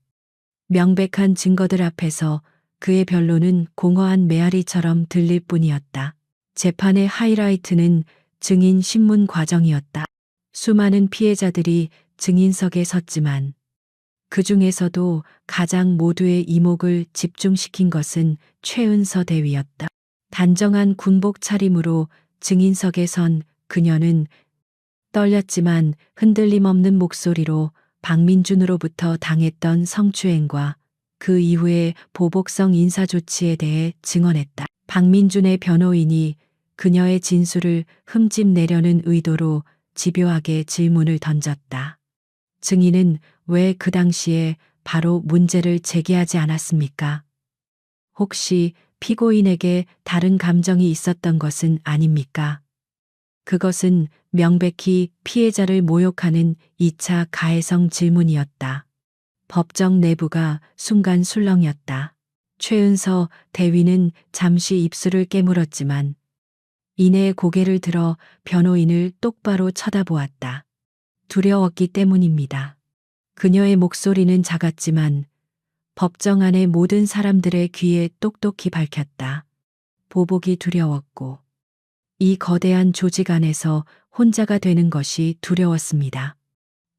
명백한 증거들 앞에서 그의 변론은 공허한 메아리처럼 들릴 뿐이었다. 재판의 하이라이트는 증인 신문 과정이었다. 수많은 피해자들이 증인석에 섰지만 그 중에서도 가장 모두의 이목을 집중시킨 것은 최은서 대위였다. 단정한 군복 차림으로 증인석에 선 그녀는 떨렸지만 흔들림 없는 목소리로 박민준으로부터 당했던 성추행과 그 이후의 보복성 인사조치에 대해 증언했다. 박민준의 변호인이 그녀의 진술을 흠집내려는 의도로 집요하게 질문을 던졌다. 증인은 왜 그 당시에 바로 문제를 제기하지 않았습니까? 혹시 피고인에게 다른 감정이 있었던 것은 아닙니까? 그것은 명백히 피해자를 모욕하는 2차 가해성 질문이었다. 법정 내부가 순간 술렁였다. 최은서 대위는 잠시 입술을 깨물었지만 이내 고개를 들어 변호인을 똑바로 쳐다보았다. 두려웠기 때문입니다. 그녀의 목소리는 작았지만 법정 안의 모든 사람들의 귀에 똑똑히 밝혔다. 보복이 두려웠고 이 거대한 조직 안에서 혼자가 되는 것이 두려웠습니다.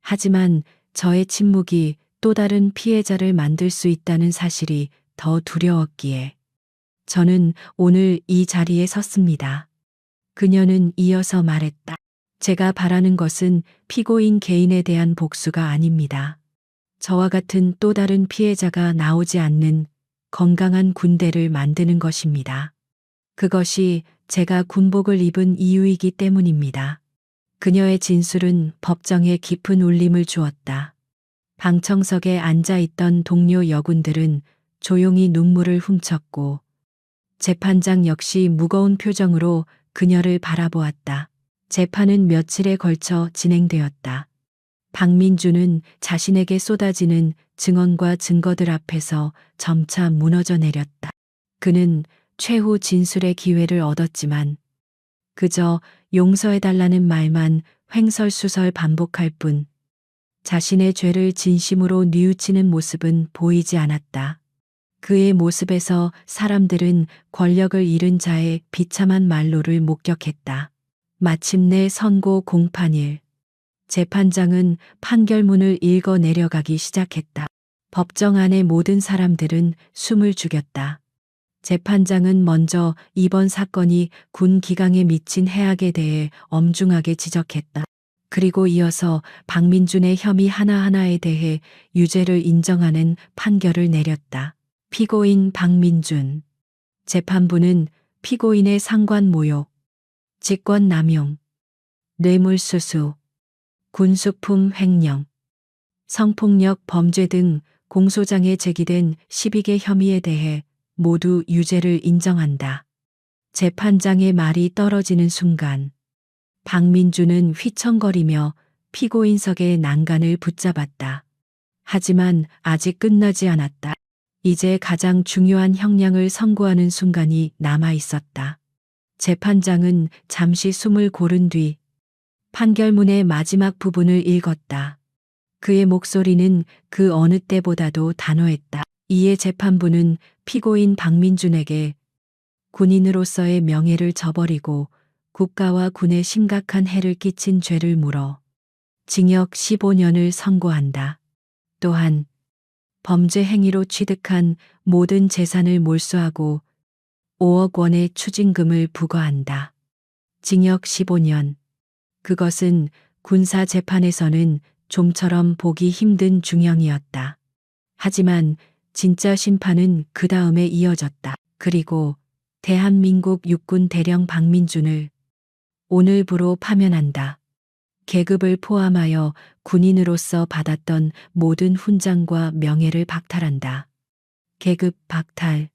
하지만 저의 침묵이 또 다른 피해자를 만들 수 있다는 사실이 더 두려웠기에 저는 오늘 이 자리에 섰습니다. 그녀는 이어서 말했다. 제가 바라는 것은 피고인 개인에 대한 복수가 아닙니다. 저와 같은 또 다른 피해자가 나오지 않는 건강한 군대를 만드는 것입니다. 그것이 제가 군복을 입은 이유이기 때문입니다. 그녀의 진술은 법정에 깊은 울림을 주었다. 방청석에 앉아있던 동료 여군들은 조용히 눈물을 훔쳤고 재판장 역시 무거운 표정으로 그녀를 바라보았다. 재판은 며칠에 걸쳐 진행되었다. 박민준은 자신에게 쏟아지는 증언과 증거들 앞에서 점차 무너져 내렸다. 그는 최후 진술의 기회를 얻었지만 그저 용서해달라는 말만 횡설수설 반복할 뿐 자신의 죄를 진심으로 뉘우치는 모습은 보이지 않았다. 그의 모습에서 사람들은 권력을 잃은 자의 비참한 말로를 목격했다. 마침내 선고 공판일. 재판장은 판결문을 읽어 내려가기 시작했다. 법정 안의 모든 사람들은 숨을 죽였다. 재판장은 먼저 이번 사건이 군 기강에 미친 해악에 대해 엄중하게 지적했다. 그리고 이어서 박민준의 혐의 하나하나에 대해 유죄를 인정하는 판결을 내렸다. 피고인 박민준. 재판부는 피고인의 상관 모욕, 직권남용, 뇌물수수, 군수품 횡령, 성폭력 범죄 등 공소장에 제기된 12개 혐의에 대해 모두 유죄를 인정한다. 재판장의 말이 떨어지는 순간 박민주는 휘청거리며 피고인석의 난간을 붙잡았다. 하지만 아직 끝나지 않았다. 이제 가장 중요한 형량을 선고하는 순간이 남아 있었다. 재판장은 잠시 숨을 고른 뒤 판결문의 마지막 부분을 읽었다. 그의 목소리는 그 어느 때보다도 단호했다. 이에 재판부는 피고인 박민준에게 군인으로서의 명예를 저버리고 국가와 군에 심각한 해를 끼친 죄를 물어 징역 15년을 선고한다. 또한 범죄 행위로 취득한 모든 재산을 몰수하고 5억 원의 추징금을 부과한다. 징역 15년. 그것은 군사 재판에서는 좀처럼 보기 힘든 중형이었다. 하지만 진짜 심판은 그 다음에 이어졌다. 그리고 대한민국 육군 대령 박민준을 오늘부로 파면한다. 계급을 포함하여 군인으로서 받았던 모든 훈장과 명예를 박탈한다. 계급 박탈.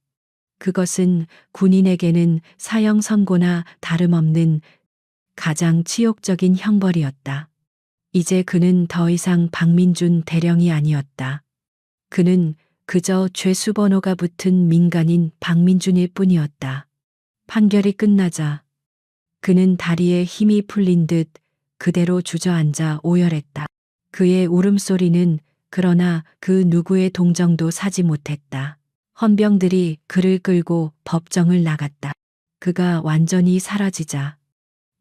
그것은 군인에게는 사형 선고나 다름없는 가장 치욕적인 형벌이었다. 이제 그는 더 이상 박민준 대령이 아니었다. 그는 그저 죄수번호가 붙은 민간인 박민준일 뿐이었다. 판결이 끝나자 그는 다리에 힘이 풀린 듯 그대로 주저앉아 오열했다. 그의 울음소리는 그러나 그 누구의 동정도 사지 못했다. 헌병들이 그를 끌고 법정을 나갔다. 그가 완전히 사라지자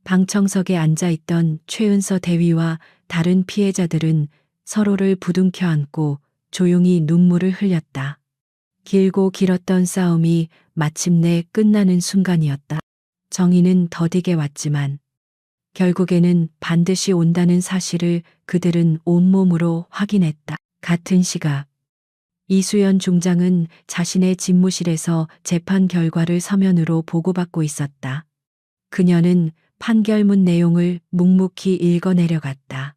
방청석에 앉아있던 최은서 대위와 다른 피해자들은 서로를 부둥켜 안고 조용히 눈물을 흘렸다. 길고 길었던 싸움이 마침내 끝나는 순간이었다. 정의는 더디게 왔지만 결국에는 반드시 온다는 사실을 그들은 온몸으로 확인했다. 같은 시각 이수연 중장은 자신의 집무실에서 재판 결과를 서면으로 보고받고 있었다. 그녀는 판결문 내용을 묵묵히 읽어내려갔다.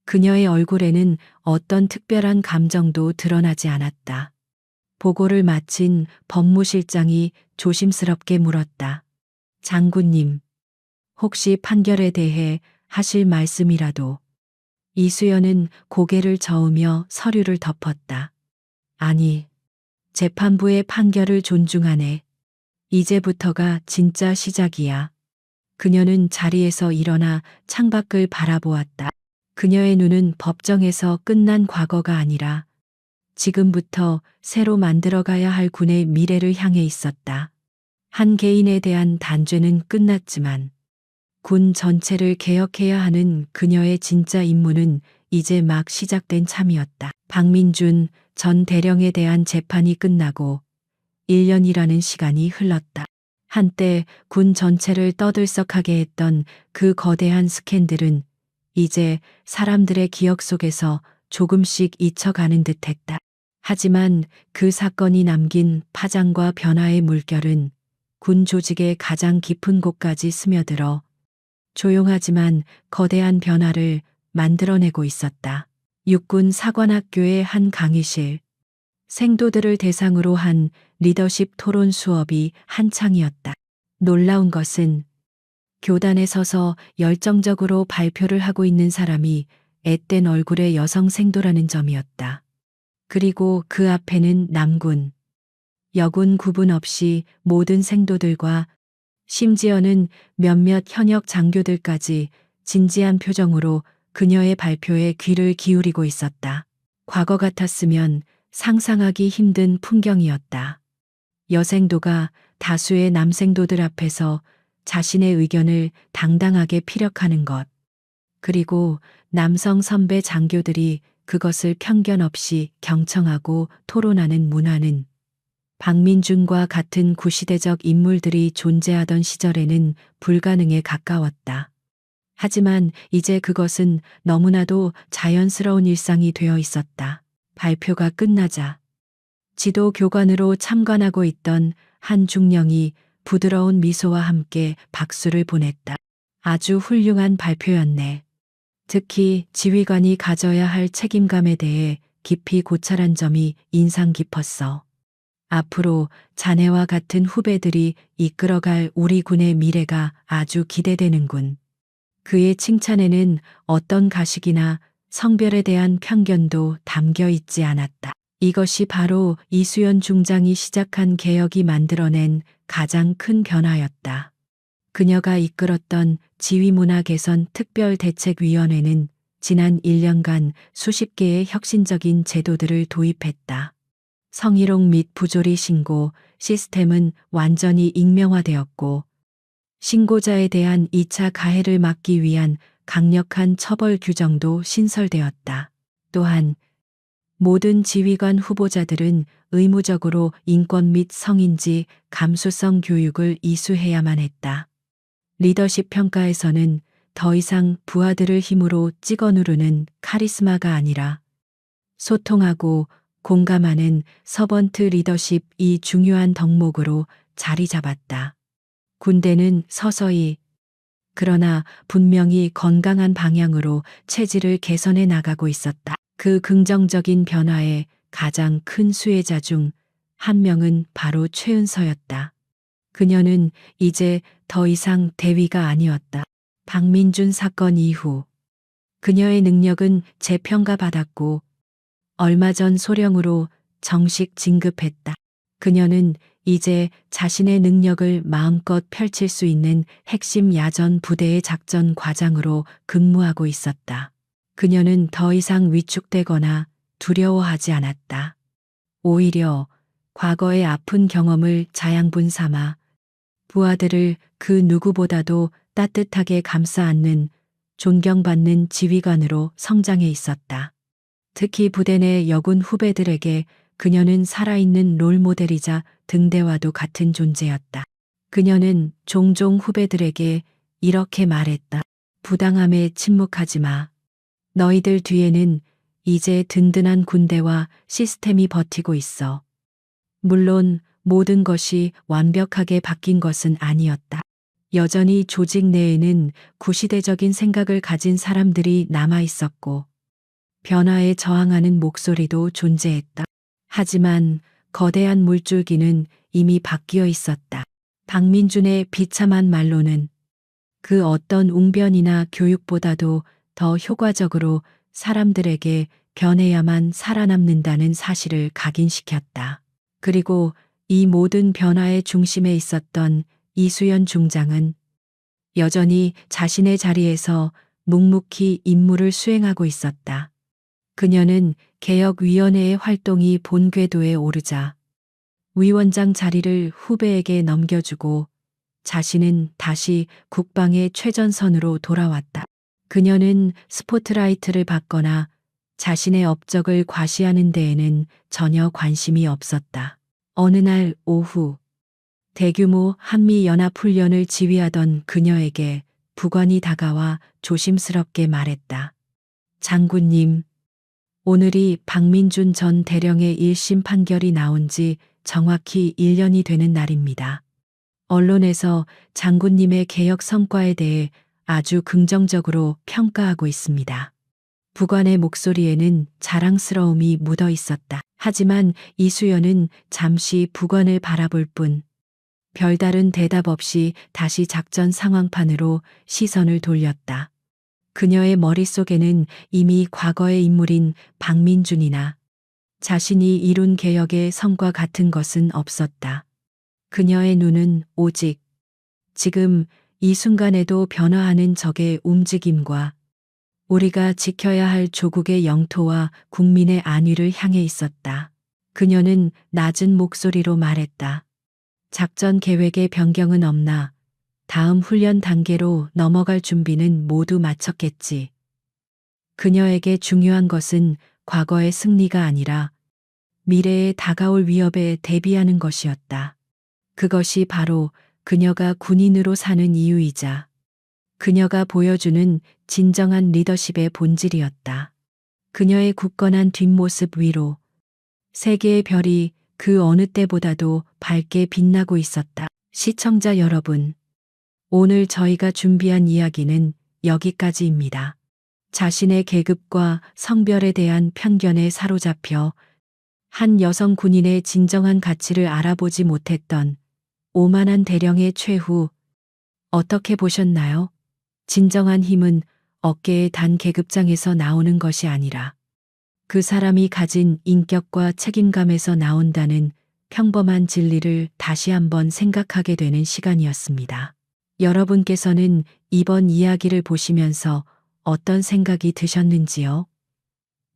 그녀의 얼굴에는 어떤 특별한 감정도 드러나지 않았다. 보고를 마친 법무실장이 조심스럽게 물었다. 장군님, 혹시 판결에 대해 하실 말씀이라도. 이수연은 고개를 저으며 서류를 덮었다. 아니, 재판부의 판결을 존중하네. 이제부터가 진짜 시작이야. 그녀는 자리에서 일어나 창밖을 바라보았다. 그녀의 눈은 법정에서 끝난 과거가 아니라 지금부터 새로 만들어가야 할 군의 미래를 향해 있었다. 한 개인에 대한 단죄는 끝났지만 군 전체를 개혁해야 하는 그녀의 진짜 임무는 이제 막 시작된 참이었다. 박민준 전 대령에 대한 재판이 끝나고 1년이라는 시간이 흘렀다. 한때 군 전체를 떠들썩하게 했던 그 거대한 스캔들은 이제 사람들의 기억 속에서 조금씩 잊혀가는 듯했다. 하지만 그 사건이 남긴 파장과 변화의 물결은 군 조직의 가장 깊은 곳까지 스며들어 조용하지만 거대한 변화를 만들어내고 있었다. 육군 사관학교의 한 강의실. 생도들을 대상으로 한 리더십 토론 수업이 한창이었다. 놀라운 것은 교단에 서서 열정적으로 발표를 하고 있는 사람이 앳된 얼굴의 여성 생도라는 점이었다. 그리고 그 앞에는 남군, 여군 구분 없이 모든 생도들과 심지어는 몇몇 현역 장교들까지 진지한 표정으로 그녀의 발표에 귀를 기울이고 있었다. 과거 같았으면 상상하기 힘든 풍경이었다. 여생도가 다수의 남생도들 앞에서 자신의 의견을 당당하게 피력하는 것. 그리고 남성 선배 장교들이 그것을 편견 없이 경청하고 토론하는 문화는 박민준과 같은 구시대적 인물들이 존재하던 시절에는 불가능에 가까웠다. 하지만 이제 그것은 너무나도 자연스러운 일상이 되어 있었다. 발표가 끝나자 지도 교관으로 참관하고 있던 한 중령이 부드러운 미소와 함께 박수를 보냈다. 아주 훌륭한 발표였네. 특히 지휘관이 가져야 할 책임감에 대해 깊이 고찰한 점이 인상 깊었어. 앞으로 자네와 같은 후배들이 이끌어갈 우리 군의 미래가 아주 기대되는군. 그의 칭찬에는 어떤 가식이나 성별에 대한 편견도 담겨 있지 않았다. 이것이 바로 이수연 중장이 시작한 개혁이 만들어낸 가장 큰 변화였다. 그녀가 이끌었던 지휘문화 개선 특별대책위원회는 지난 1년간 수십 개의 혁신적인 제도들을 도입했다. 성희롱 및 부조리 신고 시스템은 완전히 익명화되었고, 신고자에 대한 2차 가해를 막기 위한 강력한 처벌 규정도 신설되었다. 또한 모든 지휘관 후보자들은 의무적으로 인권 및 성인지 감수성 교육을 이수해야만 했다. 리더십 평가에서는 더 이상 부하들을 힘으로 찍어 누르는 카리스마가 아니라 소통하고 공감하는 서번트 리더십이 중요한 덕목으로 자리 잡았다. 군대는 서서히, 그러나 분명히 건강한 방향으로 체질을 개선해 나가고 있었다. 그 긍정적인 변화의 가장 큰 수혜자 중 한 명은 바로 최은서였다. 그녀는 이제 더 이상 대위가 아니었다. 박민준 사건 이후 그녀의 능력은 재평가받았고, 얼마 전 소령으로 정식 진급했다. 그녀는 이제 자신의 능력을 마음껏 펼칠 수 있는 핵심 야전 부대의 작전 과장으로 근무하고 있었다. 그녀는 더 이상 위축되거나 두려워하지 않았다. 오히려 과거의 아픈 경험을 자양분 삼아 부하들을 그 누구보다도 따뜻하게 감싸 안는 존경받는 지휘관으로 성장해 있었다. 특히 부대 내 여군 후배들에게 그녀는 살아있는 롤모델이자 등대와도 같은 존재였다. 그녀는 종종 후배들에게 이렇게 말했다. 부당함에 침묵하지 마. 너희들 뒤에는 이제 든든한 군대와 시스템이 버티고 있어. 물론 모든 것이 완벽하게 바뀐 것은 아니었다. 여전히 조직 내에는 구시대적인 생각을 가진 사람들이 남아 있었고, 변화에 저항하는 목소리도 존재했다. 하지만 거대한 물줄기는 이미 바뀌어 있었다. 박민준의 비참한 말로는 그 어떤 웅변이나 교육보다도 더 효과적으로 사람들에게 변해야만 살아남는다는 사실을 각인시켰다. 그리고 이 모든 변화의 중심에 있었던 이수연 중장은 여전히 자신의 자리에서 묵묵히 임무를 수행하고 있었다. 그녀는 개혁위원회의 활동이 본궤도에 오르자 위원장 자리를 후배에게 넘겨주고 자신은 다시 국방의 최전선으로 돌아왔다. 그녀는 스포트라이트를 받거나 자신의 업적을 과시하는 데에는 전혀 관심이 없었다. 어느 날 오후 대규모 한미연합훈련을 지휘하던 그녀에게 부관이 다가와 조심스럽게 말했다. 장군님, 오늘이 박민준 전 대령의 1심 판결이 나온 지 정확히 1년이 되는 날입니다. 언론에서 장군님의 개혁 성과에 대해 아주 긍정적으로 평가하고 있습니다. 부관의 목소리에는 자랑스러움이 묻어 있었다. 하지만 이수연은 잠시 부관을 바라볼 뿐 별다른 대답 없이 다시 작전 상황판으로 시선을 돌렸다. 그녀의 머릿속에는 이미 과거의 인물인 박민준이나 자신이 이룬 개혁의 성과 같은 것은 없었다. 그녀의 눈은 오직 지금 이 순간에도 변화하는 적의 움직임과 우리가 지켜야 할 조국의 영토와 국민의 안위를 향해 있었다. 그녀는 낮은 목소리로 말했다. 작전 계획의 변경은 없나? 다음 훈련 단계로 넘어갈 준비는 모두 마쳤겠지. 그녀에게 중요한 것은 과거의 승리가 아니라 미래에 다가올 위협에 대비하는 것이었다. 그것이 바로 그녀가 군인으로 사는 이유이자 그녀가 보여주는 진정한 리더십의 본질이었다. 그녀의 굳건한 뒷모습 위로 세계의 별이 그 어느 때보다도 밝게 빛나고 있었다. 시청자 여러분, 오늘 저희가 준비한 이야기는 여기까지입니다. 자신의 계급과 성별에 대한 편견에 사로잡혀 한 여성 군인의 진정한 가치를 알아보지 못했던 오만한 대령의 최후, 어떻게 보셨나요? 진정한 힘은 어깨의 단 계급장에서 나오는 것이 아니라 그 사람이 가진 인격과 책임감에서 나온다는 평범한 진리를 다시 한번 생각하게 되는 시간이었습니다. 여러분께서는 이번 이야기를 보시면서 어떤 생각이 드셨는지요?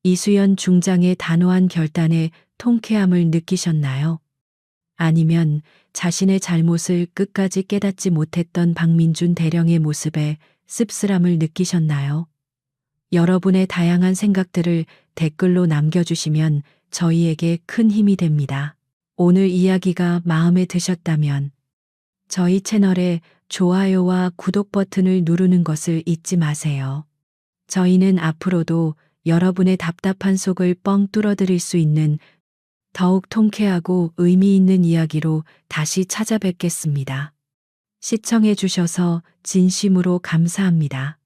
이수연 중장의 단호한 결단에 통쾌함을 느끼셨나요? 아니면 자신의 잘못을 끝까지 깨닫지 못했던 박민준 대령의 모습에 씁쓸함을 느끼셨나요? 여러분의 다양한 생각들을 댓글로 남겨주시면 저희에게 큰 힘이 됩니다. 오늘 이야기가 마음에 드셨다면 저희 채널에 좋아요와 구독 버튼을 누르는 것을 잊지 마세요. 저희는 앞으로도 여러분의 답답한 속을 뻥 뚫어드릴 수 있는 더욱 통쾌하고 의미 있는 이야기로 다시 찾아뵙겠습니다. 시청해 주셔서 진심으로 감사합니다.